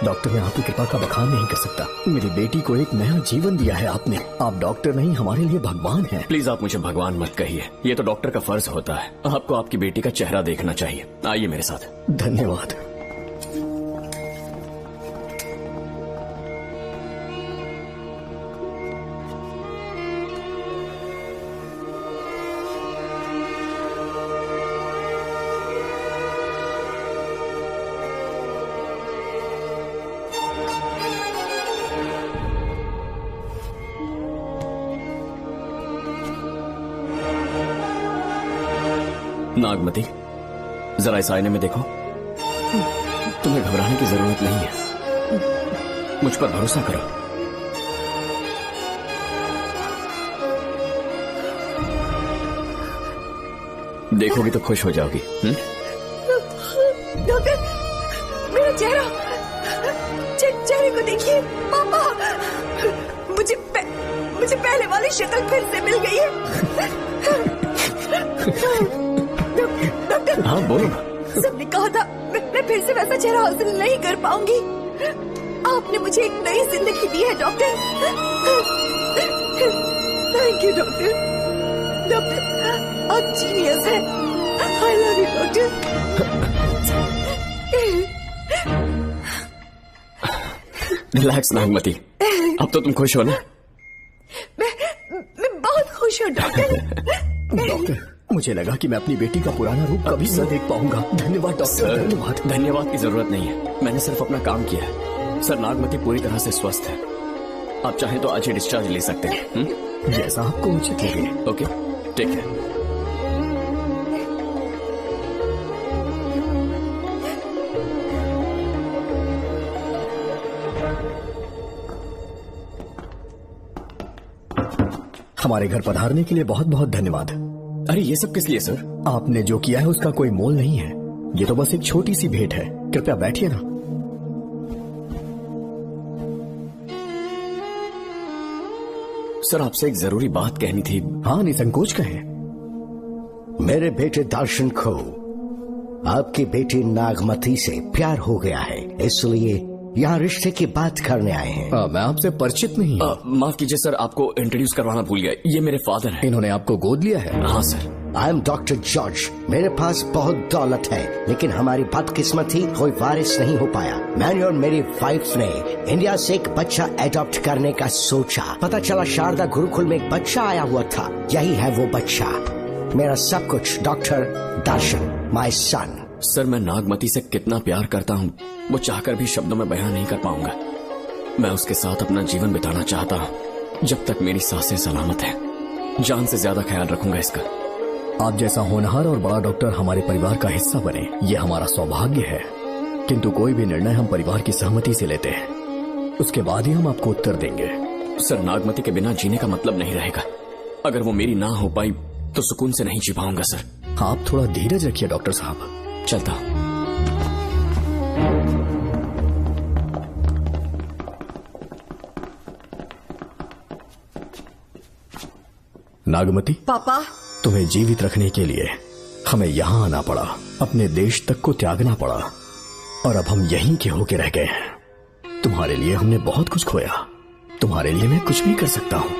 डॉक्टर, मैं आपकी कृपा का बखान नहीं कर सकता। मेरी बेटी को एक नया जीवन दिया है आपने। आप डॉक्टर नहीं, हमारे लिए भगवान हैं। प्लीज आप मुझे भगवान मत कहिए, ये तो डॉक्टर का फर्ज होता है। आपको आपकी बेटी का चेहरा देखना चाहिए। आइए मेरे साथ। धन्यवाद। नागमती, जरा इस आईने में देखो। तुम्हें घबराने की जरूरत नहीं है, मुझ पर भरोसा करो। देखोगी तो खुश हो जाओगी। डॉक्टर, मेरा चेहरा, चेहरे को देखिए। पापा, मुझे पहले वाली शक्ल फिर से मिल गई है। डॉक्टर, हाँ बोलो। सबने कहा था मैं फिर से वैसा चेहरा हासिल नहीं कर पाऊंगी। आपने मुझे एक नई जिंदगी दी है doctor. Thank you doctor. Doctor, आप जीनियस हैं। I love you doctor. Relax Nagmati, अब तो तुम खुश हो ना? मैं बहुत खुश हूँ डॉक्टर। डॉक्टर, मुझे लगा कि मैं अपनी बेटी का पुराना रूप कभी न देख पाऊंगा। धन्यवाद डॉक्टर। धन्यवाद। धन्यवाद की जरूरत नहीं है, मैंने सिर्फ अपना काम किया है। सर, नागमती पूरी तरह से स्वस्थ है। आप चाहें तो आज ही डिस्चार्ज ले सकते हैं। जैसा आपको उचित लगे। Okay, take care. हमारे घर पधारने के लिए बहुत बहुत धन्यवाद। अरे ये सब किस लिए सर? आपने जो किया है उसका कोई मोल नहीं है। ये तो बस एक छोटी सी भेंट है। कृपया बैठिए ना। सर, आपसे एक जरूरी बात कहनी थी। हाँ, निसंकोच कहें। मेरे बेटे दर्शन को आपकी बेटी नागमती से प्यार हो गया है, इसलिए यहाँ रिश्ते की बात करने आए हैं। मैं आपसे परिचित नहीं हूँ। माफ कीजिए सर, आपको इंट्रोड्यूस करवाना भूल गया। ये मेरे फादर हैं। इन्होंने आपको गोद लिया है? हाँ sir. I am doctor George. मेरे पास बहुत दौलत है, लेकिन हमारी बदकिस्मती कोई वारिस नहीं हो पाया। मैंने और मेरी वाइफ ने इंडिया से एक बच्चा एडॉप्ट करने का सोचा। पता चला शारदा गुरुकुल में एक बच्चा आया हुआ था। यही है वो बच्चा, मेरा सब कुछ। Doctor Darshan, my son. Sir, मैं नागमती से कितना प्यार करता हूँ, वो चाहकर भी शब्दों में बयान नहीं कर पाऊंगा। मैं उसके साथ अपना जीवन बिताना चाहता हूँ, जब तक मेरी सांसें सलामत हैं। जान से ज्यादा ख्याल रखूंगा इसका। आप जैसा होनहार और बड़ा डॉक्टर हमारे परिवार का हिस्सा बने, ये हमारा सौभाग्य है। किंतु कोई भी निर्णय हम परिवार की सहमति से लेते हैं, उसके बाद ही हम आपको उत्तर देंगे। सर, नागमती के बिना जीने का मतलब नहीं रहेगा। अगर वो मेरी ना हो पाई तो सुकून से नहीं जी पाऊंगा सर। आप थोड़ा धीरज रखिए डॉक्टर साहब। चलता हूं। नागमती, पापा, तुम्हें जीवित रखने के लिए हमें यहाँ आना पड़ा, अपने देश तक को त्यागना पड़ा, और अब हम यहीं के होके रह गए हैं। तुम्हारे लिए हमने बहुत कुछ खोया, तुम्हारे लिए मैं कुछ भी कर सकता हूँ।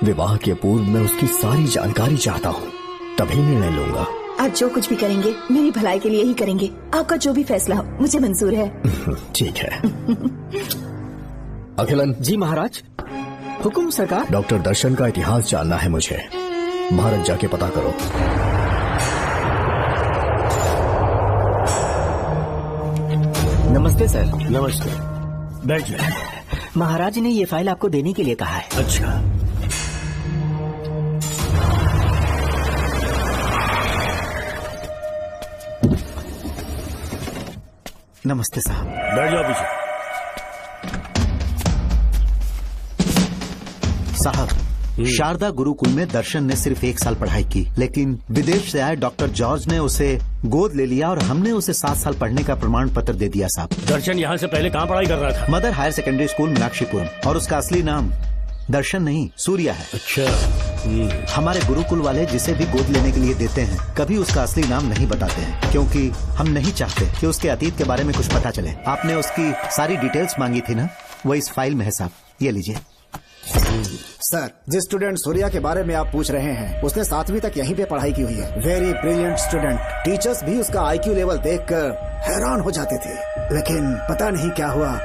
विवाह के पूर्व मैं उसकी सारी जानकारी चाहता हूँ, तभी निर्णय लूंगा। आप जो कुछ भी करेंगे मेरी भलाई के लिए ही करेंगे। आपका जो भी फैसला हो मुझे मंजूर है। ठीक है। अखिलन। जी महाराज। हुकुम सरकार। डॉक्टर दर्शन का इतिहास जानना है मुझे, भारत जाके पता करो। नमस्ते सर। नमस्ते, बैठ जाए। महाराज ने ये फाइल आपको देने के लिए कहा है। अच्छा, नमस्ते साहब। बैठ जाओ पीछे। साहब, शारदा गुरुकुल में दर्शन ने सिर्फ 1 साल पढ़ाई की, लेकिन विदेश से आए डॉक्टर जॉर्ज ने उसे गोद ले लिया और हमने उसे 7 साल पढ़ने का प्रमाण पत्र दे दिया साहब। दर्शन यहाँ से पहले कहाँ पढ़ाई कर रहा था? Mother higher secondary school Meenakshipuram, और उसका असली नाम दर्शन नहीं सूर्या है। अच्छा। हमारे गुरुकुल वाले जिसे भी गोद लेने के लिए देते हैं कभी उसका असली नाम नहीं बताते हैं, क्योंकि हम नहीं चाहते कि उसके अतीत के बारे में कुछ पता चले। आपने उसकी सारी डिटेल्स मांगी थी ना, वो इस फाइल में है साहब, ये लीजिए। सर, जिस स्टूडेंट सूर्या के बारे में आप पूछ रहे हैं उसने 7वीं तक यहीं पे पढ़ाई की हुई है। Very brilliant student. टीचर्स भी उसका IQ लेवल देखकर हैरान हो जाते थे, लेकिन पता नहीं क्या हुआ,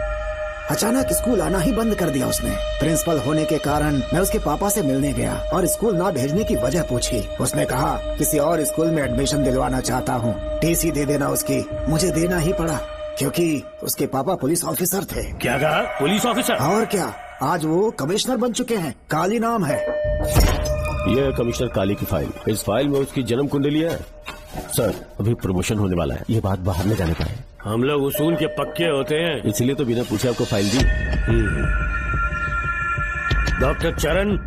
अचानक स्कूल आना ही बंद कर दिया उसने। प्रिंसिपल होने के कारण मैं उसके पापा से मिलने गया और स्कूल ना भेजने की वजह पूछी। उसने कहा किसी और स्कूल में एडमिशन दिलवाना चाहता हूँ, TC दे देना उसकी। मुझे देना ही पड़ा क्योंकि उसके पापा पुलिस ऑफिसर थे। क्या कहा? Police officer? और क्या, आज वो कमिश्नर बन चुके हैं। काली नाम है। यह है कमिश्नर काली की फाइल। इस फाइल में उसकी जन्म कुंडली है। सर, अभी प्रमोशन होने वाला है, ये बात बाहर न जाने पाए। हम लोग उसूल के पक्के होते हैं, इसलिए तो बिना पूछे आपको फाइल दी। डॉक्टर चरण,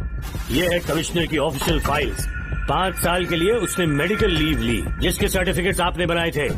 ये है कमिश्नर की ऑफिशियल फाइल्स। 5 साल के लिए उसने मेडिकल लीव ली, जिसके सर्टिफिकेट्स आपने बनाए थे।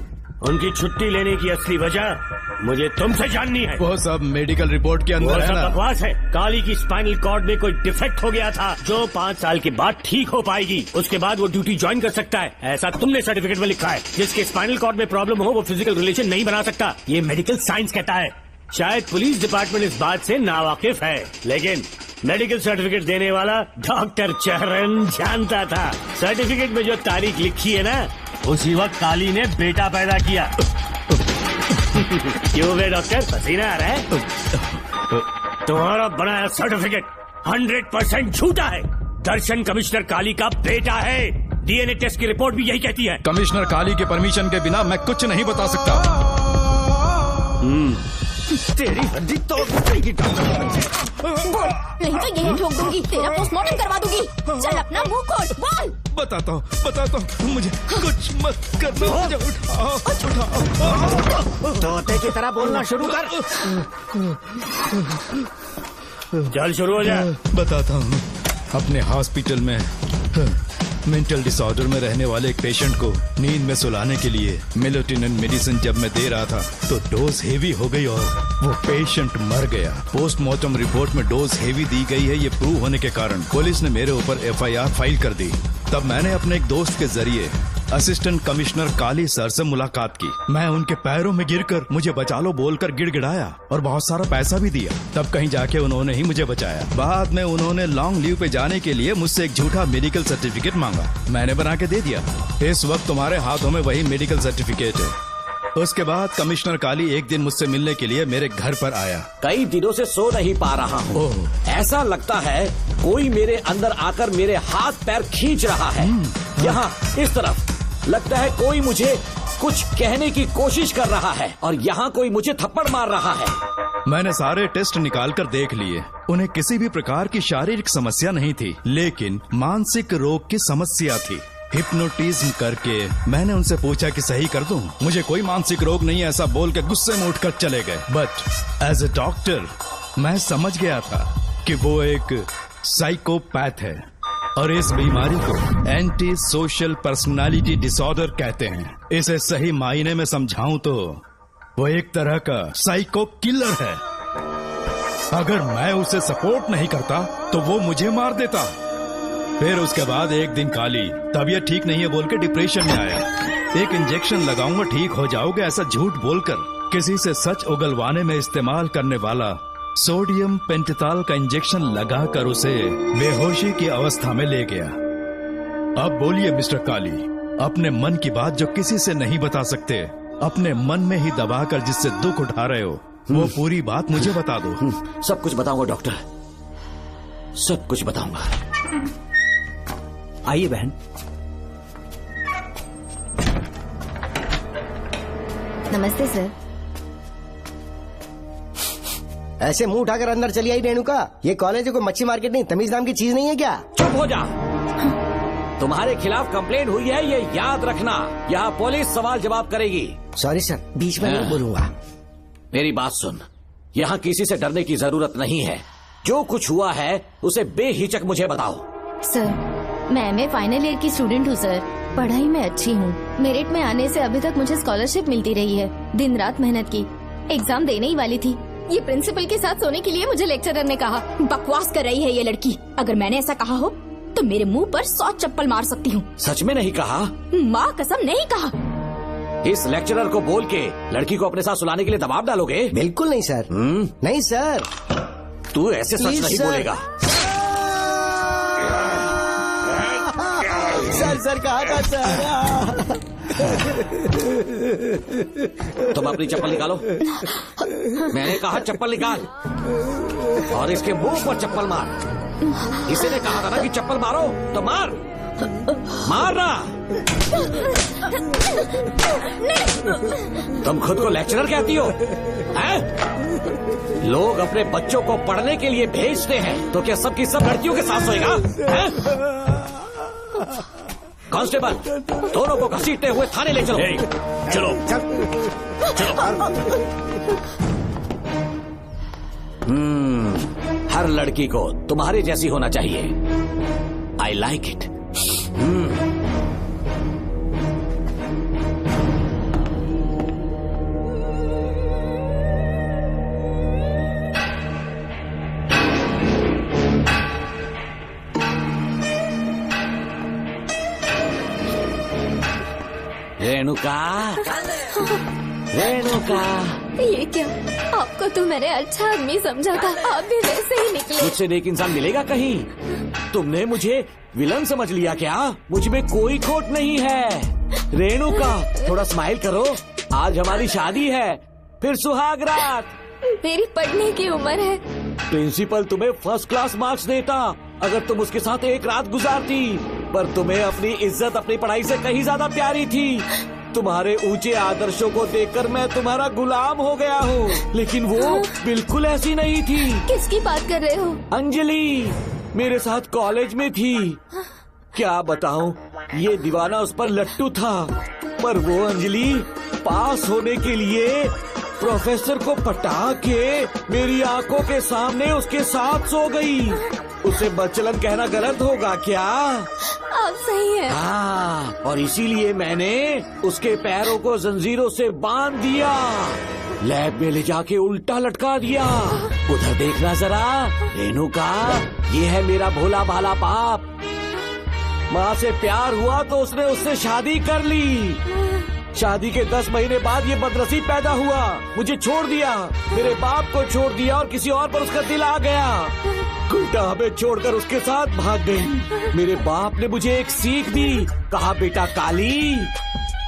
उनकी छुट्टी लेने की असली वजह मुझे तुमसे जाननी है। वो सब मेडिकल रिपोर्ट के अंदर है ना। बकवास है। काली की स्पाइनल कॉर्ड में कोई डिफेक्ट हो गया था जो 5 साल के बाद ठीक हो पाएगी। उसके बाद वो ड्यूटी ज्वाइन कर सकता है, ऐसा तुमने सर्टिफिकेट में लिखा है। जिसके स्पाइनल कॉर्ड में प्रॉब्लम हो वो फिजिकल रिलेशन नहीं बना सकता, ये मेडिकल साइंस कहता है। शायद पुलिस डिपार्टमेंट इस बात से नावाकिफ है, लेकिन मेडिकल सर्टिफिकेट देने वाला डॉक्टर चरण जानता था। सर्टिफिकेट में जो तारीख लिखी है ना, उसी वक्त काली ने बेटा पैदा किया। क्यों बे डॉक्टर, पसीना आ रहा है? तुम्हारा बनाया सर्टिफिकेट 100% झूठा है। दर्शन कमिश्नर काली का बेटा है। DNA टेस्ट की रिपोर्ट भी यही कहती है। कमिश्नर काली के परमिशन के बिना मैं कुछ नहीं बता सकता। तेरी हड्डी तोड़ देगी डॉक्टर। बोल, नहीं तो यही ठोक दूंगी, तेरा पोस्टमार्टम करवा दूंगी। चल अपना मुंह खोल, बोल। बताता हूँ, मुझे कुछ मत करना। मुझे उठाओ। तोते की तरह बोलना शुरू कर। चल शुरू हो जा। बताता हूँ, अपने हॉस्पिटल में मेंटल डिसऑर्डर में रहने वाले एक पेशेंट को नींद में सुलाने के लिए मेलेटोनिन मेडिसिन जब मैं दे रहा था तो डोज हेवी हो गई और वो पेशेंट मर गया। पोस्टमार्टम रिपोर्ट में डोज हेवी दी गई है, ये प्रूव होने के कारण पुलिस ने मेरे ऊपर FIR फाइल कर दी। तब मैंने अपने एक दोस्त के जरिए असिस्टेंट कमिश्नर काली सर से मुलाकात की। मैं उनके पैरों में गिरकर मुझे बचा लो बोलकर गिड़गिड़ाया और बहुत सारा पैसा भी दिया। तब कहीं जाके उन्होंने ही मुझे बचाया। बाद में उन्होंने लॉन्ग लीव पे जाने के लिए मुझसे एक झूठा मेडिकल सर्टिफिकेट मांगा, मैंने बना के दे दिया। इस वक्त तुम्हारे हाथों में वही मेडिकल सर्टिफिकेट है। उसके बाद कमिश्नर काली एक दिन मुझसे मिलने के लिए मेरे घर पर आया। कई दिनों से सो नहीं पा रहा हूँ। ऐसा लगता है कोई मेरे अंदर आकर मेरे हाथ पैर खींच रहा है। यहाँ इस तरफ लगता है कोई मुझे कुछ कहने की कोशिश कर रहा है और यहाँ कोई मुझे थप्पड़ मार रहा है। मैंने सारे टेस्ट निकाल कर देख लिए, उन्हें किसी भी प्रकार की शारीरिक समस्या नहीं थी, लेकिन मानसिक रोग की समस्या थी। हिप्नोटिज्म करके मैंने उनसे पूछा कि सही कर दूं। मुझे कोई मानसिक रोग नहीं है ऐसा बोल के गुस्से में उठकर चले गए। बट एज ए डॉक्टर मैं समझ गया था कि वो एक साइकोपैथ है और इस बीमारी को एंटी सोशल पर्सनालिटी डिसऑर्डर कहते हैं। इसे सही मायने में समझाऊं तो वो एक तरह का साइको किलर है। अगर मैं उसे सपोर्ट नहीं करता तो वो मुझे मार देता। फिर उसके बाद एक दिन काली तबीयत ठीक नहीं है बोल के डिप्रेशन में आया। एक इंजेक्शन लगाऊंगा ठीक हो जाओगे ऐसा झूठ बोलकर किसी से सच उगलवाने में इस्तेमाल करने वाला सोडियम पेंटेथॉल का इंजेक्शन लगाकर उसे बेहोशी की अवस्था में ले गया। अब बोलिए मिस्टर काली, अपने मन की बात जो किसी से नहीं बता सकते, अपने मन में ही दबाकर जिससे दुख उठा रहे हो, वो पूरी बात मुझे बता दो। सब कुछ बताऊंगा डॉक्टर, सब कुछ बताऊंगा। आइए बहन। नमस्ते सर। ऐसे मुंह उठाकर अंदर चली आई रेणुका। ये कॉलेज है कोई मच्छी मार्केट नहीं, तमीज नाम की चीज नहीं है क्या? चुप हो जा। तुम्हारे खिलाफ कंप्लेंट हुई है ये याद रखना। यहाँ पुलिस सवाल जवाब करेगी। सॉरी सर, बीच में नहीं बोलूंगा। मेरी बात सुन, यहाँ किसी से डरने की जरूरत नहीं है। जो कुछ हुआ है उसे बेहिचक मुझे बताओ। सर मैं एमए फाइनल ईयर की स्टूडेंट हूँ सर। पढ़ाई में अच्छी हूँ। मेरिट में आने से अभी तक मुझे स्कॉलरशिप मिलती रही है। दिन रात मेहनत की, एग्जाम देने ही वाली थी। ये प्रिंसिपल के साथ सोने के लिए मुझे लेक्चरर ने कहा। बकवास कर रही है ये लड़की। अगर मैंने ऐसा कहा हो तो मेरे मुंह पर 100 चप्पल मार सकती हूँ। सच में नहीं कहा? माँ कसम नहीं कहा। इस लेक्चरर को बोल के लड़की को अपने साथ सुलाने के लिए दबाव डालोगे? बिल्कुल नहीं सर। नहीं सर। तू ऐसे सच नहीं बोलेगा। सर कहा था सर। तुम अपनी चप्पल निकालो। मैंने कहा चप्पल निकाल और इसके मुंह पर चप्पल मार। इसी ने कहा था ना कि चप्पल मारो तो मार। मारना। तुम खुद को लेक्चरर कहती हो हैं? लोग अपने बच्चों को पढ़ने के लिए भेजते हैं तो क्या सबकी सब लड़कियों के साथ सोएगा? कांस्टेबल, दोनों को घसीटते हुए थाने ले चलो। चलो हर लड़की को तुम्हारे जैसी होना चाहिए। I like it. Renuka, Renuka. ये क्या? आपको तो मैंने अच्छा आदमी समझा था, आप भी वैसे ही निकले। मुझसे नेक इंसान मिलेगा कहीं? तुमने मुझे विलन समझ लिया क्या? मुझ में कोई खोट नहीं है। रेणुका थोड़ा स्माइल करो। आज हमारी शादी है, फिर सुहाग रात। मेरी पढ़ने की उम्र है। प्रिंसिपल तुम्हें फर्स्ट क्लास मार्क्स देता अगर तुम उसके साथ एक रात गुजारती, पर तुम्हें अपनी इज्जत अपनी पढ़ाई से कहीं ज्यादा प्यारी थी। तुम्हारे ऊंचे आदर्शों को देखकर मैं तुम्हारा गुलाम हो गया हूँ, लेकिन वो बिल्कुल ऐसी नहीं थी। किसकी बात कर रहे हो? अंजलि मेरे साथ कॉलेज में थी। क्या बताऊं, ये दीवाना उस पर लट्टू था, पर वो अंजलि पास होने के लिए प्रोफेसर को पटा के मेरी आंखों के सामने उसके साथ सो गई। उसे बदचलन कहना गलत होगा क्या? आप सही है। हाँ, और इसीलिए मैंने उसके पैरों को जंजीरों से बांध दिया, लैब में ले जाके उल्टा लटका दिया। उधर देखना जरा रेणुका, ये है मेरा भोला भाला बाप। माँ से प्यार हुआ तो उसने उससे शादी कर ली। शादी के 10 महीने बाद ये बदनसीब पैदा हुआ, मुझे छोड़ दिया, मेरे बाप को छोड़ दिया और किसी और पर उसका दिल आ गया। उल्टा हमें छोड़कर उसके साथ भाग गई। मेरे बाप ने मुझे एक सीख दी, कहा बेटा काली,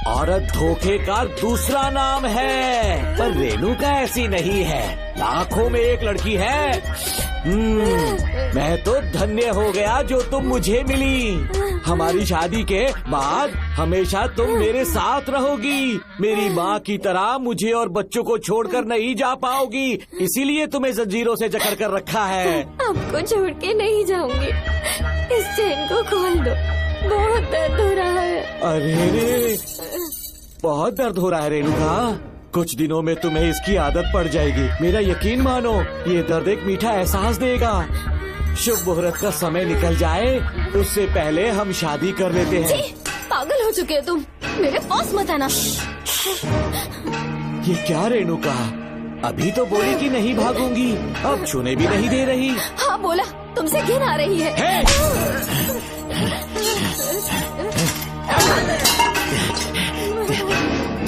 औरत धोखे का दूसरा नाम है। पर रेणुका ऐसी नहीं है, लाखों में एक लड़की है। मैं तो धन्य हो गया जो तुम मुझे मिली। हमारी शादी के बाद हमेशा तुम मेरे साथ रहोगी। मेरी माँ की तरह मुझे और बच्चों को छोड़कर नहीं जा पाओगी, इसीलिए तुम्हें जंजीरों से जकड़ कर रखा है। आपको छोड़ के नहीं जाऊंगी। इस चेन को खोल दो। बहुत दर्द हो रहा है। अरे रे, बहुत दर्द हो रहा है रेणुका। कुछ दिनों में तुम्हें इसकी आदत पड़ जाएगी। मेरा यकीन मानो, ये दर्द एक मीठा एहसास देगा। शुभ मुहूर्त का समय निकल जाए उससे पहले हम शादी कर लेते हैं। पागल हो चुके हो तुम, मेरे पास मत आना। ये क्या रेणुका, अभी तो बोली कि नहीं भागूंगी, अब छूने भी नहीं दे रही। हाँ बोला, तुमसे घिन आ रही है।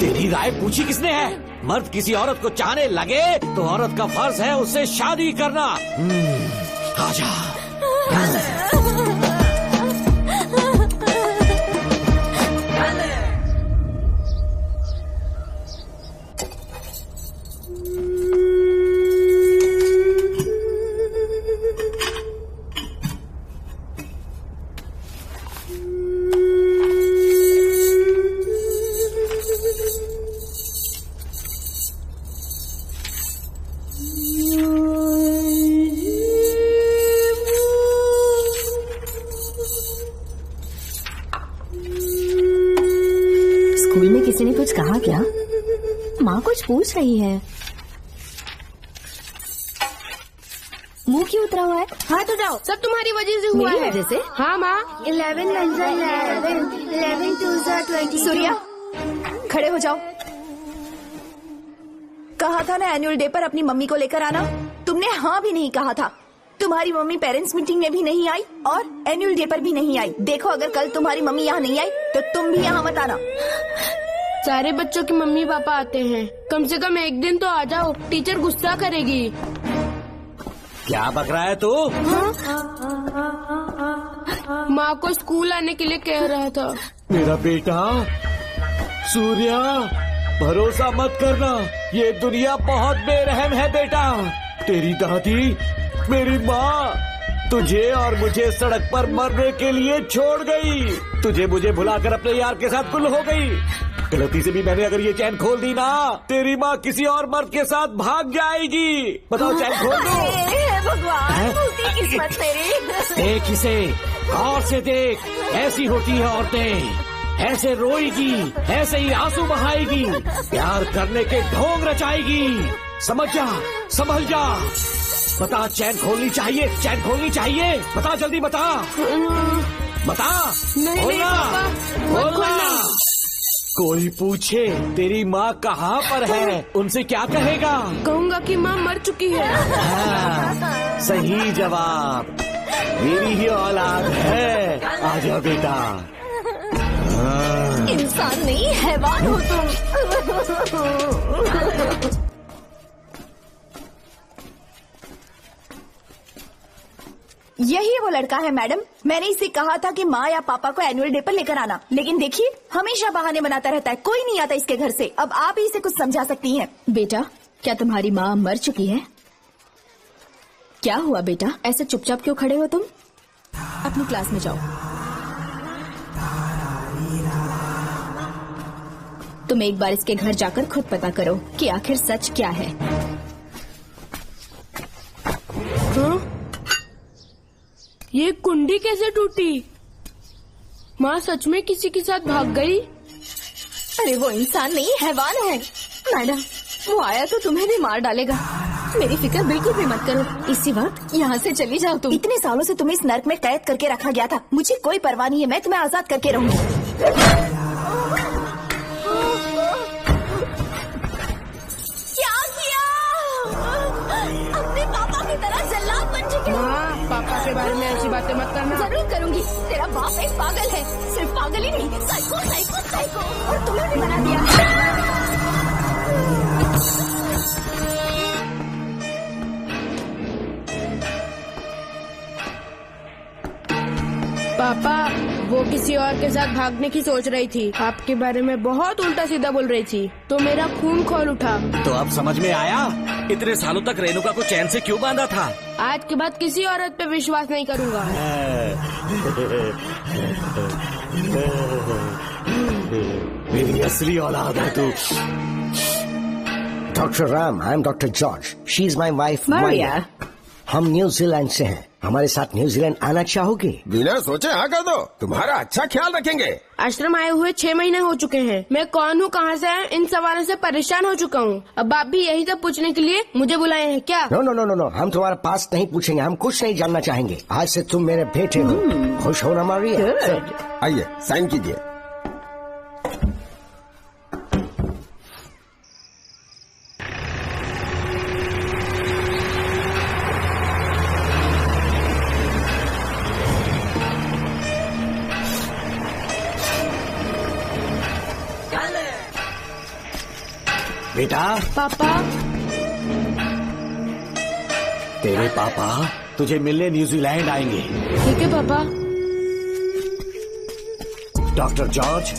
तेरी राय पूछी किसने है? मर्द किसी औरत को चाहने लगे तो औरत का फर्ज है उससे शादी करना। आजा। किसी ने कुछ कहा क्या? माँ कुछ पूछ रही है। मुंह क्यों उतरा हुआ है? हाथ उठाओ। सब तुम्हारी वजह से हुआ है। वजह से? हाँ माँ। 11 2 20। सूर्या, खड़े हो जाओ। कहा था ना एनुअल डे पर अपनी मम्मी को लेकर आना, तुमने हाँ भी नहीं कहा था। तुम्हारी मम्मी पेरेंट्स मीटिंग में भी नहीं आई और एनुअल डे पर भी नहीं आई। देखो, अगर कल तुम्हारी मम्मी यहाँ नहीं आई तो तुम भी यहाँ मत आना। सारे बच्चों की मम्मी पापा आते हैं, कम से कम एक दिन तो आ जाओ, टीचर गुस्सा करेगी। क्या बक रहा है तू? माँ को स्कूल आने के लिए कह रहा था। मेरा बेटा सूर्या, भरोसा मत करना, ये दुनिया बहुत बेरहम है बेटा। तेरी दादी, मेरी माँ तुझे और मुझे सड़क पर मरने के लिए छोड़ गई। तुझे मुझे भुलाकर अपने यार के साथ गुल हो गई। गलती से भी मैंने अगर ये चैन खोल दी ना, तेरी माँ किसी और मर्द के साथ भाग जाएगी। बताओ, चैन खोल दो। भगवान, किस्मत तेरी। देख इसे, गौर से देख, ऐसी होती है औरतें, ऐसे रोएगी, ऐसे ही आंसू बहाएगी, प्यार करने के ढोंग रचाएगी। समझ जा, संभल जा। बता, चैन खोलनी चाहिए, चैन खोलनी चाहिए। बता, जल्दी बता, बता। बोलना। कोई पूछे तेरी माँ कहाँ पर है, उनसे क्या कहेगा? कहूँगा कि माँ मर चुकी है। हाँ, सही जवाब, मेरी ही औलाद है। आजा बेटा। इंसान नहीं, हैवान हो तुम। यही वो लड़का है मैडम। मैंने इसे कहा था कि माँ या पापा को एनुअल डे पर लेकर आना, लेकिन देखिए हमेशा बहाने बनाता रहता है, कोई नहीं आता इसके घर से। अब आप ही इसे कुछ समझा सकती हैं। बेटा, क्या तुम्हारी माँ मर चुकी है? क्या हुआ बेटा, ऐसे चुपचाप क्यों खड़े हो तुम? अपनी क्लास में जाओ। तुम एक बार इसके घर जाकर खुद पता करो कि आखिर सच क्या है। ये कुंडी कैसे टूटी? माँ सच में किसी के साथ भाग गई? अरे वो इंसान नहीं, हैवान है। मैडम, वो आया तो तुम्हें भी मार डालेगा। मेरी फिक्र बिल्कुल भी मत करो। इसी वक्त यहाँ से चली जाओ तुम। इतने सालों से तुम्हें इस नर्क में कैद करके रखा गया था, मुझे कोई परवाह नहीं है, मैं तुम्हें आजाद करके रहूंगी। पापा के बारे में ऐसी बातें मत करना। जरूर करूंगी। तेरा बाप एक पागल है, सिर्फ पागल ही नहीं, साइको साइको साइको, और तुम्हें भी बना दिया। पापा, वो किसी और के साथ भागने की सोच रही थी, आपके बारे में बहुत उल्टा सीधा बोल रही थी, तो मेरा खून खौल उठा। तो अब समझ में आया इतने सालों तक रेणुका को चैन से क्यों बांधा था। आज के बाद किसी औरत पे विश्वास नहीं करूंगा। मेरी असली औलाद है तू। Doctor Ram, I am doctor George, she is my wife Maria. हम न्यूजीलैंड से हैं। हमारे साथ न्यूजीलैंड आना चाहोगे? बिना सोचे हाँ कर दो, तुम्हारा अच्छा ख्याल रखेंगे। आश्रम आए हुए 6 महीने हो चुके हैं। मैं कौन हूँ, कहाँ से है, इन सवालों से परेशान हो चुका हूँ। अब आप भी यही सब पूछने के लिए मुझे बुलाए हैं क्या? No no no no no, हम तुम्हारा पास नहीं पूछेंगे, हम कुछ नहीं जानना चाहेंगे। आज से तुम मेरे बेटे हो। खुश हो ना मारिया? आइए साइन कीजिए। बेटा। पापा। तेरे पापा तुझे मिलने न्यूजीलैंड आएंगे। ठीक है पापा। डॉक्टर जॉर्ज,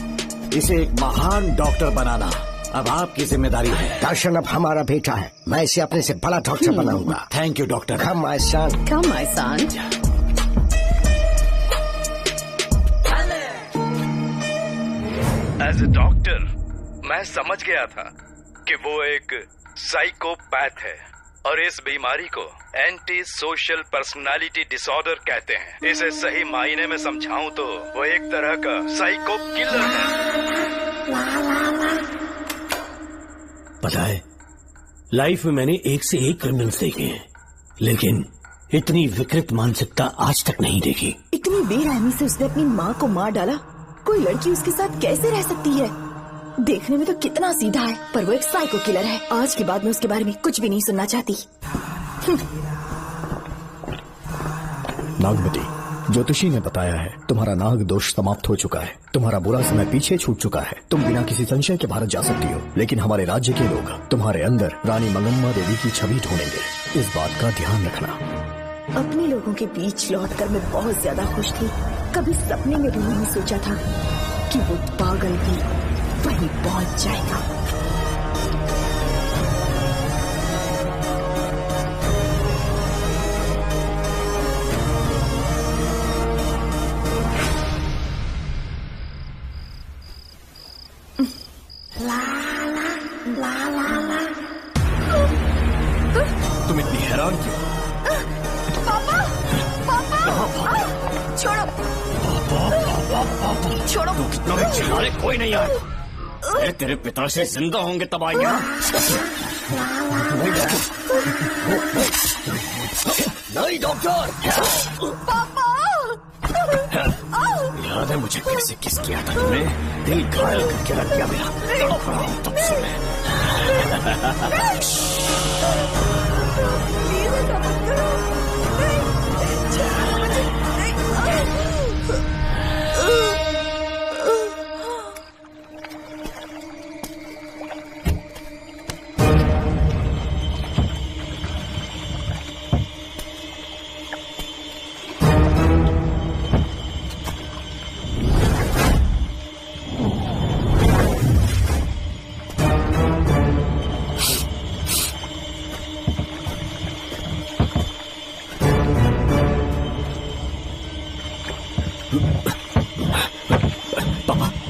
इसे एक महान डॉक्टर बनाना अब आपकी जिम्मेदारी है। दर्शन अब हमारा बेटा है, मैं इसे अपने से बड़ा डॉक्टर बनाऊंगा। Thank you doctor. Come my son. Come my son. As a doctor मैं समझ गया था कि वो एक साइकोपैथ है और इस बीमारी को एंटी सोशल पर्सनालिटी डिसऑर्डर कहते हैं। इसे सही मायने में समझाऊं तो वो एक तरह का साइको किलर है। पता है, लाइफ में मैंने एक से एक क्रिमिनल्स देखे हैं, लेकिन इतनी विकृत मानसिकता आज तक नहीं देखी। इतनी बेरहमी से उसने अपनी माँ को मार डाला। कोई लड़की उसके साथ कैसे रह सकती है? देखने में तो कितना सीधा है, पर वो एक साइको किलर है। आज के बाद मैं उसके बारे में कुछ भी नहीं सुनना चाहती। नागमती, ज्योतिषी ने बताया है तुम्हारा नाग दोष समाप्त हो चुका है, तुम्हारा बुरा समय पीछे छूट चुका है, तुम बिना किसी संशय के भारत जा सकती हो। लेकिन हमारे राज्य के लोग तुम्हारे अंदर रानी मंगम्मा देवी की छवि ढूंढेंगे, इस बात का ध्यान रखना। अपने लोगों के बीच लौटकर मैं बहुत ज्यादा खुश थी। कभी सपने में भी नहीं सोचा था कि वो पागल भी वहीं पहुंच जाएगा। तुम इतनी हैरान क्यों? पापा, पापा, छोड़ो, छोड़ो। तू कितना भी चिल्ला ले, कोई नहीं आए। अरे तेरे पिता से जिंदा होंगे तब आएंगे। नहीं डॉक्टर। पापा, याद है मुझे कैसे किस किया था तुमने? दिल घायल करके रख दिया मेरा। तड़प रहा हूं तब से मैं।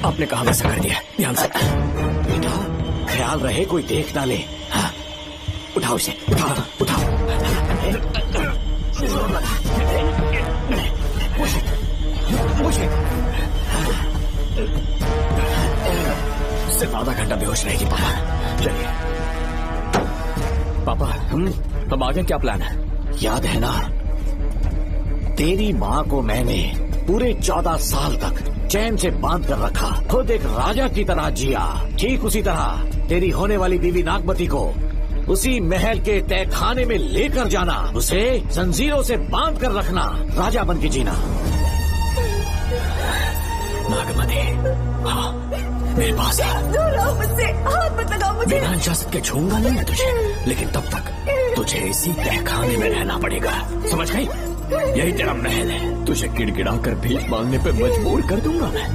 आपने कहा वैसा कर दिया, ध्यान से। बेटा ख्याल रहे कोई देख ना ले। हाँ, उठाओ इसे, उठाओ उठाओ। सिर्फ आधा घंटा बेहोश रहेगी पापा। चलिए पापा, अब आगे क्या प्लान है? याद है ना, तेरी माँ को मैंने पूरे 14 साल तक चैन से बांध कर रखा, खुद एक राजा की तरह जिया। ठीक उसी तरह तेरी होने वाली बीवी नागमती को उसी महल के तहखाने में लेकर जाना, उसे जंजीरों से बांध कर रखना, राजा बन के जीना। नागमती, हाँ मेरे पास मुझसे हाथ मत लगाओ मुझे। बिना इजाजत के छूंगा नहीं है तुझे, लेकिन तब तक तुझे इसी तहखाने में रहना पड़ेगा, समझ गई? यही तेरा महल है। तुझे गिड़गिड़ा कर भीख मांगने पे मजबूर कर दूंगा मैं।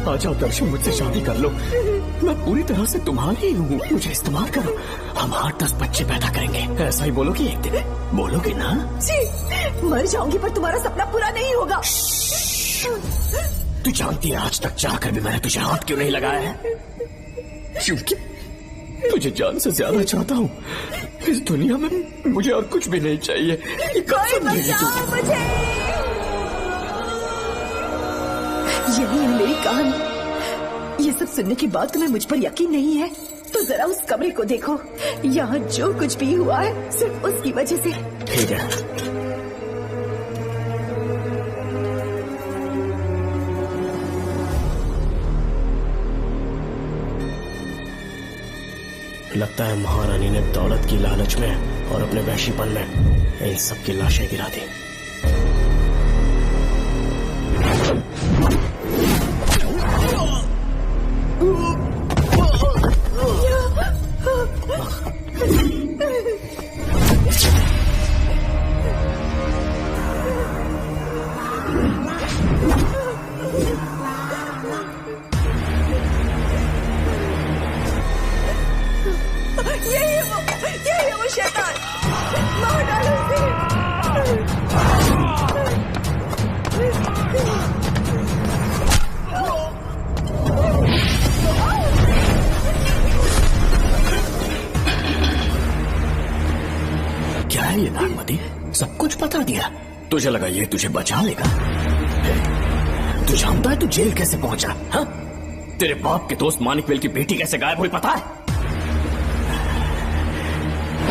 आ जाओ दर्शन, मुझसे शादी कर लो, मैं पूरी तरह से तुम्हारी हूँ, मुझे इस्तेमाल करो। हम 8-10 बच्चे पैदा करेंगे, ऐसा ही बोलोगी एक दिन? बोलोगी ना? जी, मर जाऊंगी पर तुम्हारा सपना पूरा नहीं होगा। तू जानती है आज तक जाकर भी मैंने तुझे हाथ क्यों नहीं लगाया है? क्योंकि तुझे जान से ज्यादा चाहता हूँ। इस दुनिया में मुझे और कुछ भी नहीं चाहिए। कोई बचाओ मुझे। यही है मेरी कहानी। ये सब सुनने के बाद तुम्हें मुझ पर यकीन नहीं है तो जरा उस कमरे को देखो। यहाँ जो कुछ भी हुआ है सिर्फ उसकी वजह से। ठीक है। लगता है महारानी ने दौलत की लालच में और अपने वहशीपन में इन सब की लाशें गिरा दी। यही है वो शैतान। मार डालो उसे। क्या है ये नागमती? सब कुछ बता दिया। तुझे लगा ये तुझे बचा लेगा? तू जानता है तू जेल कैसे पहुंचा? हाँ? तेरे बाप के दोस्त मानिकवेल की बेटी कैसे गायब हुई पता है?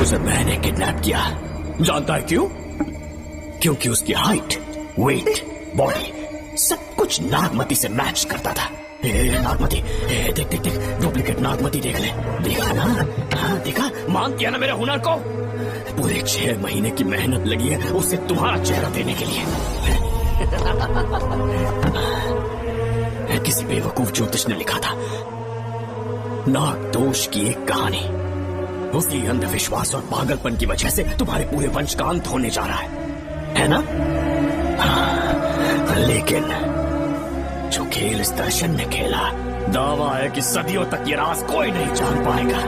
उसे मैंने किडनैप किया। जानता है क्यों? क्योंकि उसकी हाइट, वेट, बॉडी सब कुछ नागमती से मैच करता था। नागमती, देख देख देख, डुप्लीकेट नागमती देख ले। देखा ना? हाँ देखा? मान किया ना मेरे हुनर को? पूरे 6 महीने की मेहनत लगी है उसे तुम्हारा चेहरा देने के लिए। किसी बेवकूफ ज्योतिष ने लिखा था नाग दोष की एक कहानी। उसी अंधविश्वास और पागलपन की वजह से तुम्हारे पूरे वंश का अंत होने जा रहा है ना? हाँ, लेकिन जो खेल इस दर्शन ने खेला, दावा है कि सदियों तक ये राज कोई नहीं जान पाएगा।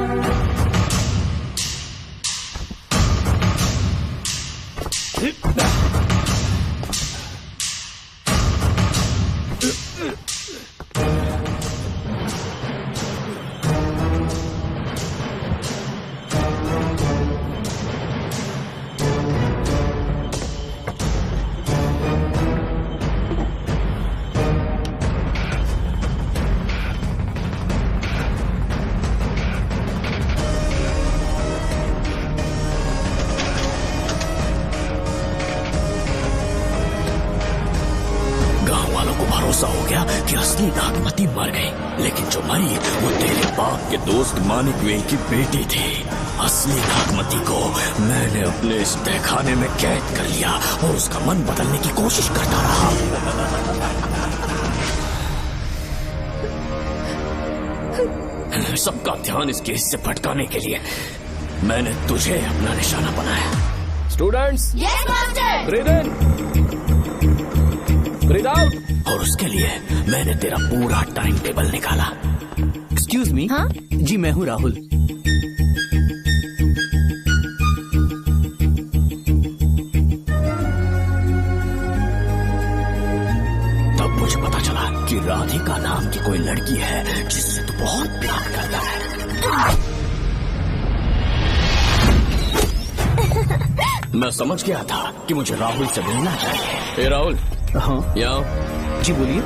मानिकवेल की बेटी थी। असली नागमती को मैंने अपने इस तहखाने में कैद कर लिया और उसका मन बदलने की कोशिश करता रहा। सबका ध्यान इस केस से भटकाने के लिए मैंने तुझे अपना निशाना बनाया। Students, yes master. ब्रीथ इन, ब्रीथ आउट। और उसके लिए मैंने तेरा पूरा टाइम टेबल निकाला। Excuse me. हाँ? जी मैं हूँ राहुल। तब मुझे पता चला कि राधिका नाम की कोई लड़की है जिससे तू बहुत प्यार करता है। मैं समझ गया था कि मुझे राहुल से मिलना चाहिए। ए राहुल। हाँ यहाँ। जी बोलिए।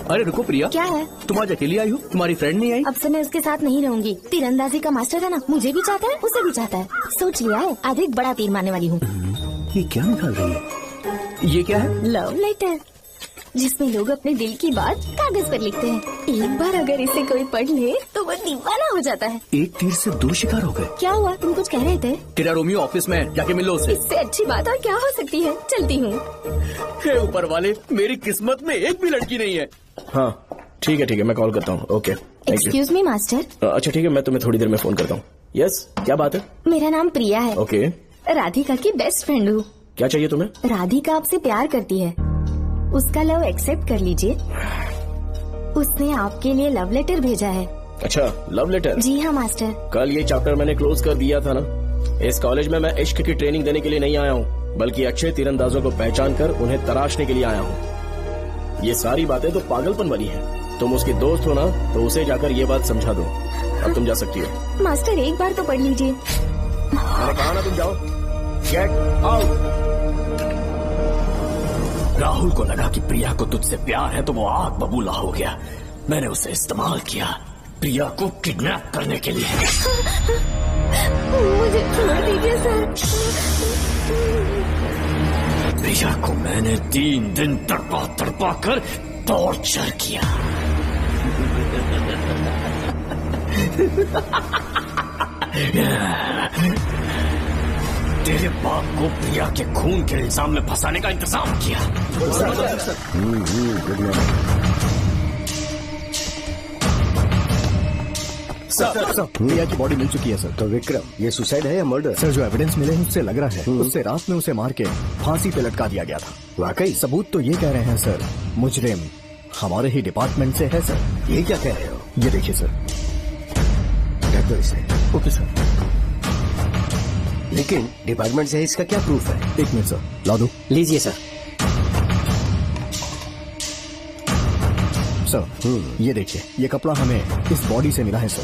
अरे रुको प्रिया, क्या है? तुम आज अकेली आई हो? तुम्हारी फ्रेंड नहीं आई? अब से मैं उसके साथ नहीं रहूंगी। तीरंदाजी का मास्टर है ना, मुझे भी चाहता है उसे भी चाहता है। सोच लिया है, आज एक बड़ा तीर मारने वाली हूँ। ये क्या निकाल रही है? ये क्या है? लव लेटर, जिसमें लोग अपने दिल की बात कागज पर लिखते हैं। एक बार अगर इसे कोई पढ़ ले तो वो दीवाना हो जाता है। एक तीर से 2 शिकार हो गए। क्या हुआ? तुम कुछ कह रहे थे? तेरा रोमियो ऑफिस में, जाके मिलो उसे। इससे अच्छी बात और क्या हो सकती है। चलती हूँ। हे ऊपर वाले, मेरी किस्मत में एक भी लड़की नहीं है। हाँ ठीक है, मैं कॉल करता हूँ। Okay, excuse me master. अच्छा ठीक है, मैं तुम्हें थोड़ी देर में फोन करता हूँ। यस, क्या बात है? मेरा नाम प्रिया है। ओके। राधिका की बेस्ट फ्रेंड हूँ। क्या चाहिए तुम्हें? राधिका आपसे प्यार करती है, उसका लव एक्सेप्ट कर लीजिए। उसने आपके लिए लव लेटर भेजा है। अच्छा, लव लेटर? जी हाँ मास्टर। कल ये चैप्टर मैंने क्लोज कर दिया था ना। इस कॉलेज में मैं इश्क की ट्रेनिंग देने के लिए नहीं आया हूँ, बल्कि अच्छे तीरंदाजों को पहचान कर उन्हें तराशने के लिए आया हूँ। ये सारी बातें तो पागलपन वाली है। तुम उसकी दोस्त हो ना, तो उसे जाकर ये बात समझा दो। अब तुम जा सकती हो। मास्टर एक बार तो पढ़ लीजिए। मैंने कहा ना तुम जाओ। Get out. राहुल को लगा कि प्रिया को तुझसे प्यार है तो वो आग बबूला हो गया। मैंने उसे इस्तेमाल किया प्रिया को किडनैप करने के लिए। मुझे छोड़ दीजिए सर। प्रिया को मैंने 3 दिन तड़पा कर टॉर्चर किया। तेरे बाप को प्रिया के खून के इल्जाम में फंसाने का इंतजाम किया। सर, प्रिया की बॉडी मिल चुकी है सर। तो विक्रम, ये सुसाइड है या मर्डर? सर, जो एविडेंस मिले हैं उससे लग रहा है उससे रात में उसे मार के फांसी पे लटका दिया गया था। वाकई? सबूत तो ये कह रहे हैं सर, मुजरिम हमारे ही डिपार्टमेंट से है सर। ये क्या कह रहे हो? ये देखिए सर। दो इसे। Okay sir. लेकिन डिपार्टमेंट से इसका क्या प्रूफ है? 1 मिनट सर, ला दो। लीजिए सर। सर, ये देखिए, ये कपड़ा हमें इस बॉडी से मिला है सर।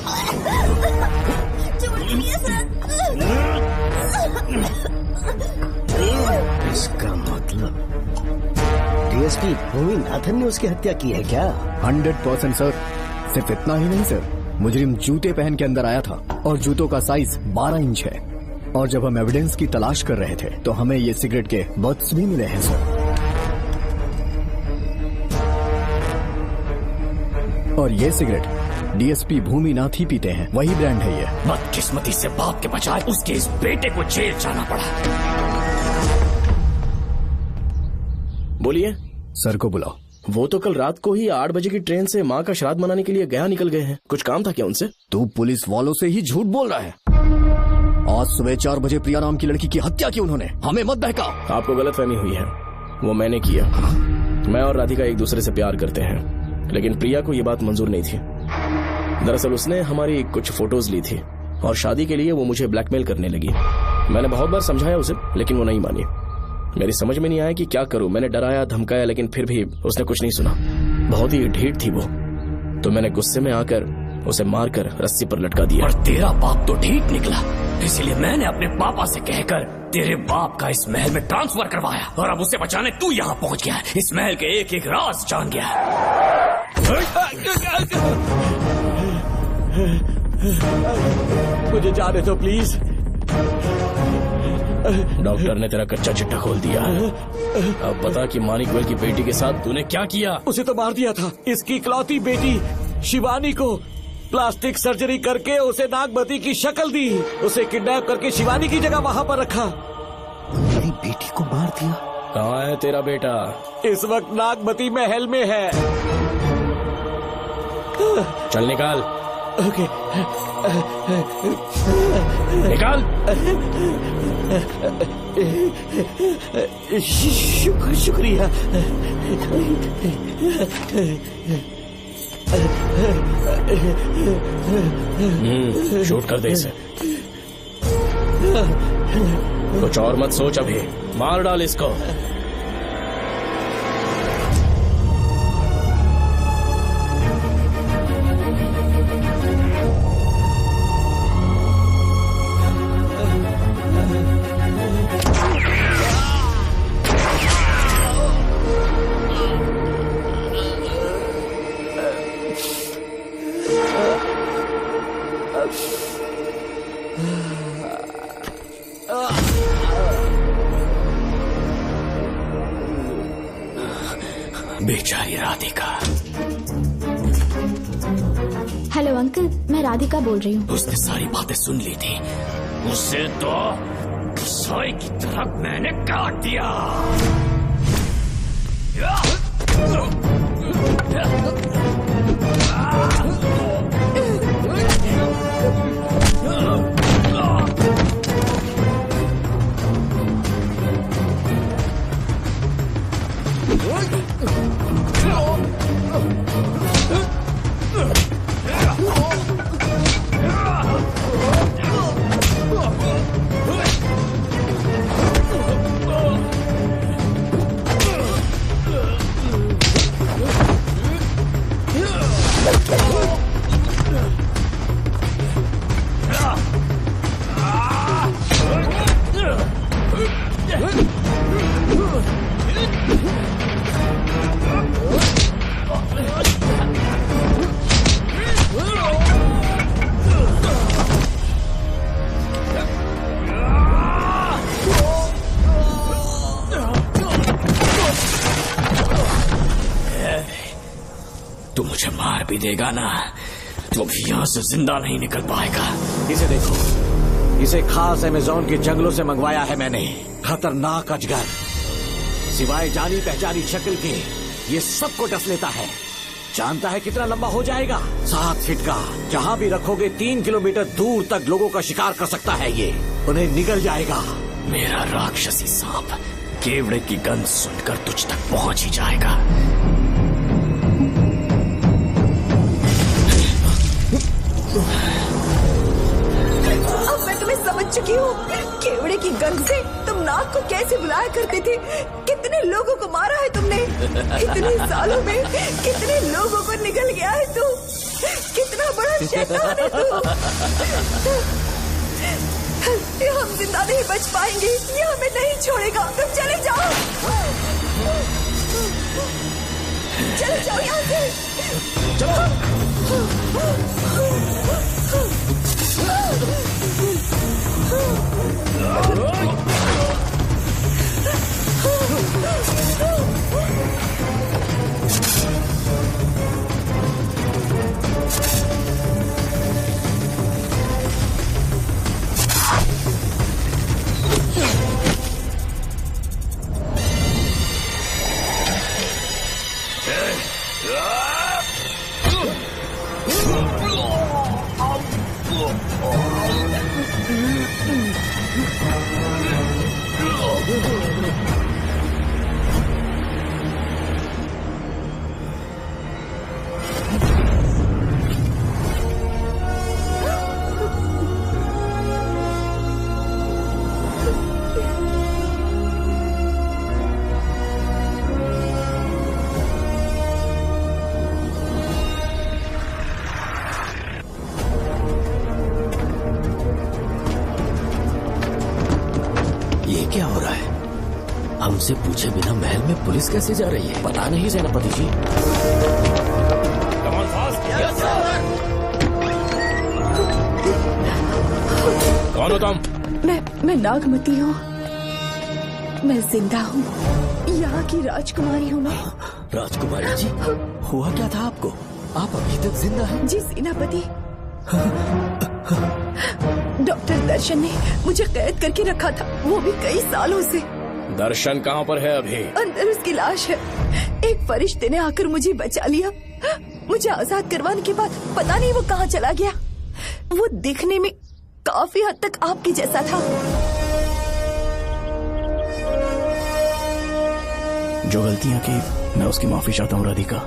इसका मतलब डीएसपी भूमि नाथन ने उसकी हत्या की है क्या? 100% सर। सिर्फ इतना ही नहीं सर, मुजरिम जूते पहन के अंदर आया था और जूतों का साइज 12 इंच है। और जब हम एविडेंस की तलाश कर रहे थे तो हमें ये सिगरेट के बट्स भी मिले हैं सर। और ये सिगरेट डीएसपी भूमि नाथ ही पीते हैं, वही ब्रांड है ये। बदकिस्मती से बाप के बजाय उसके इस बेटे को जेल जाना पड़ा। बोलिए। सर को बुलाओ। वो तो कल रात को ही 8 बजे की ट्रेन से माँ का श्राद्ध मनाने के लिए गया निकल गए हैं। कुछ काम था क्या उनसे? तू पुलिस वालों से ही झूठ बोल रहा है। आज सुबह 4 बजे प्रिया नाम की लड़की की हत्या की उन्होंने। हमें मत बहका। आपको गलतफहमी हुई है, वो मैंने किया। मैं और राधिका एक दूसरे से प्यार करते हैं, लेकिन प्रिया को ये बात मंजूर नहीं थी। दरअसल उसने हमारी कुछ फोटोज ली थी और शादी के लिए वो मुझे ब्लैकमेल करने लगी। मैंने बहुत बार समझाया उसे, लेकिन वो नहीं मानी। मेरी समझ में नहीं आया कि क्या करूं। मैंने डराया धमकाया, लेकिन फिर भी उसने कुछ नहीं सुना। बहुत ही ढीठ थी वो, तो मैंने गुस्से में आकर उसे मारकर रस्सी पर लटका दिया। और तेरा बाप तो ढीठ निकला, इसीलिए मैंने अपने पापा से कहकर तेरे बाप का इस महल में ट्रांसफर करवाया। और अब उसे बचाने तू यहाँ पहुँच गया, इस महल के एक एक राज जान गया। मुझे जाने दो प्लीज। डॉक्टर ने तेरा कच्चा चिट्ठा खोल दिया। अब बता कि मानिक गोयल की बेटी के साथ तूने क्या किया? उसे तो मार दिया था। इसकी इकलौती बेटी शिवानी को प्लास्टिक सर्जरी करके उसे नागमती की शक्ल दी। उसे किडनैप करके शिवानी की जगह वहाँ पर रखा। मेरी बेटी को मार दिया? कहाँ है तेरा बेटा? इस वक्त नागमती महल में है। चल निकाल। ओके। निकाल। शुक्रिया। शूट कर दे इसे। कुछ और मत सोच, अभी मार डाल इसको। बेचारी राधिका। हेलो अंकल, मैं राधिका बोल रही हूँ। उसने सारी बातें सुन ली थी। उसे तो सोई की तरह मैंने काट दिया। तू मुझे मार भी देगा ना तो भी यहाँ से जिंदा नहीं निकल पाएगा। इसे देखो, इसे खास अमेज़न के जंगलों से मंगवाया है मैंने। खतरनाक अजगर, सिवाय जानी पहचानी शक्ल के ये सबको डस लेता है। जानता है कितना लंबा हो जाएगा? 7 फीट का। जहाँ भी रखोगे 3 किलोमीटर दूर तक लोगों का शिकार कर सकता है ये। उन्हें निगल जाएगा। मेरा राक्षसी सांप केवड़े की गंध सुनकर तुझ तक पहुंच ही जाएगा। अब मैं तुम्हें समझ चुकी हूँ। केवड़े की गंध से तुम नाग को कैसे बुलाया करते थे। कितने लोगों को मारा है तुमने। इतने सालों में कितने लोगों को निगल गया है तू। कितना बड़ा शैतान है तू। हम जिंदा नहीं बच पाएंगे। ये हमें नहीं छोड़ेगा। तुम चले जाओ, चले जाओ यहाँ से। क्या हो रहा है? हमसे पूछे बिना महल में पुलिस कैसे जा रही है? पता नहीं सेनापति जी। कौन हो तुम? मैं नागमती हूँ। मैं जिंदा हूँ। यहाँ की राजकुमारी हूँ मैं। राजकुमारी जी, हुआ क्या था आपको? आप अभी तक जिंदा हैं? जी सेनापति। डॉक्टर दर्शन ने मुझे कैद करके रखा था, वो भी कई सालों से। दर्शन कहाँ पर है अभी? अंदर उसकी लाश है। एक फरिश्ते ने आकर मुझे बचा लिया। मुझे आजाद करवाने के बाद पता नहीं वो कहाँ चला गया। वो दिखने में काफी हद तक आपके जैसा था। जो गलतियां की मैं उसकी माफी चाहता हूँ राधिका।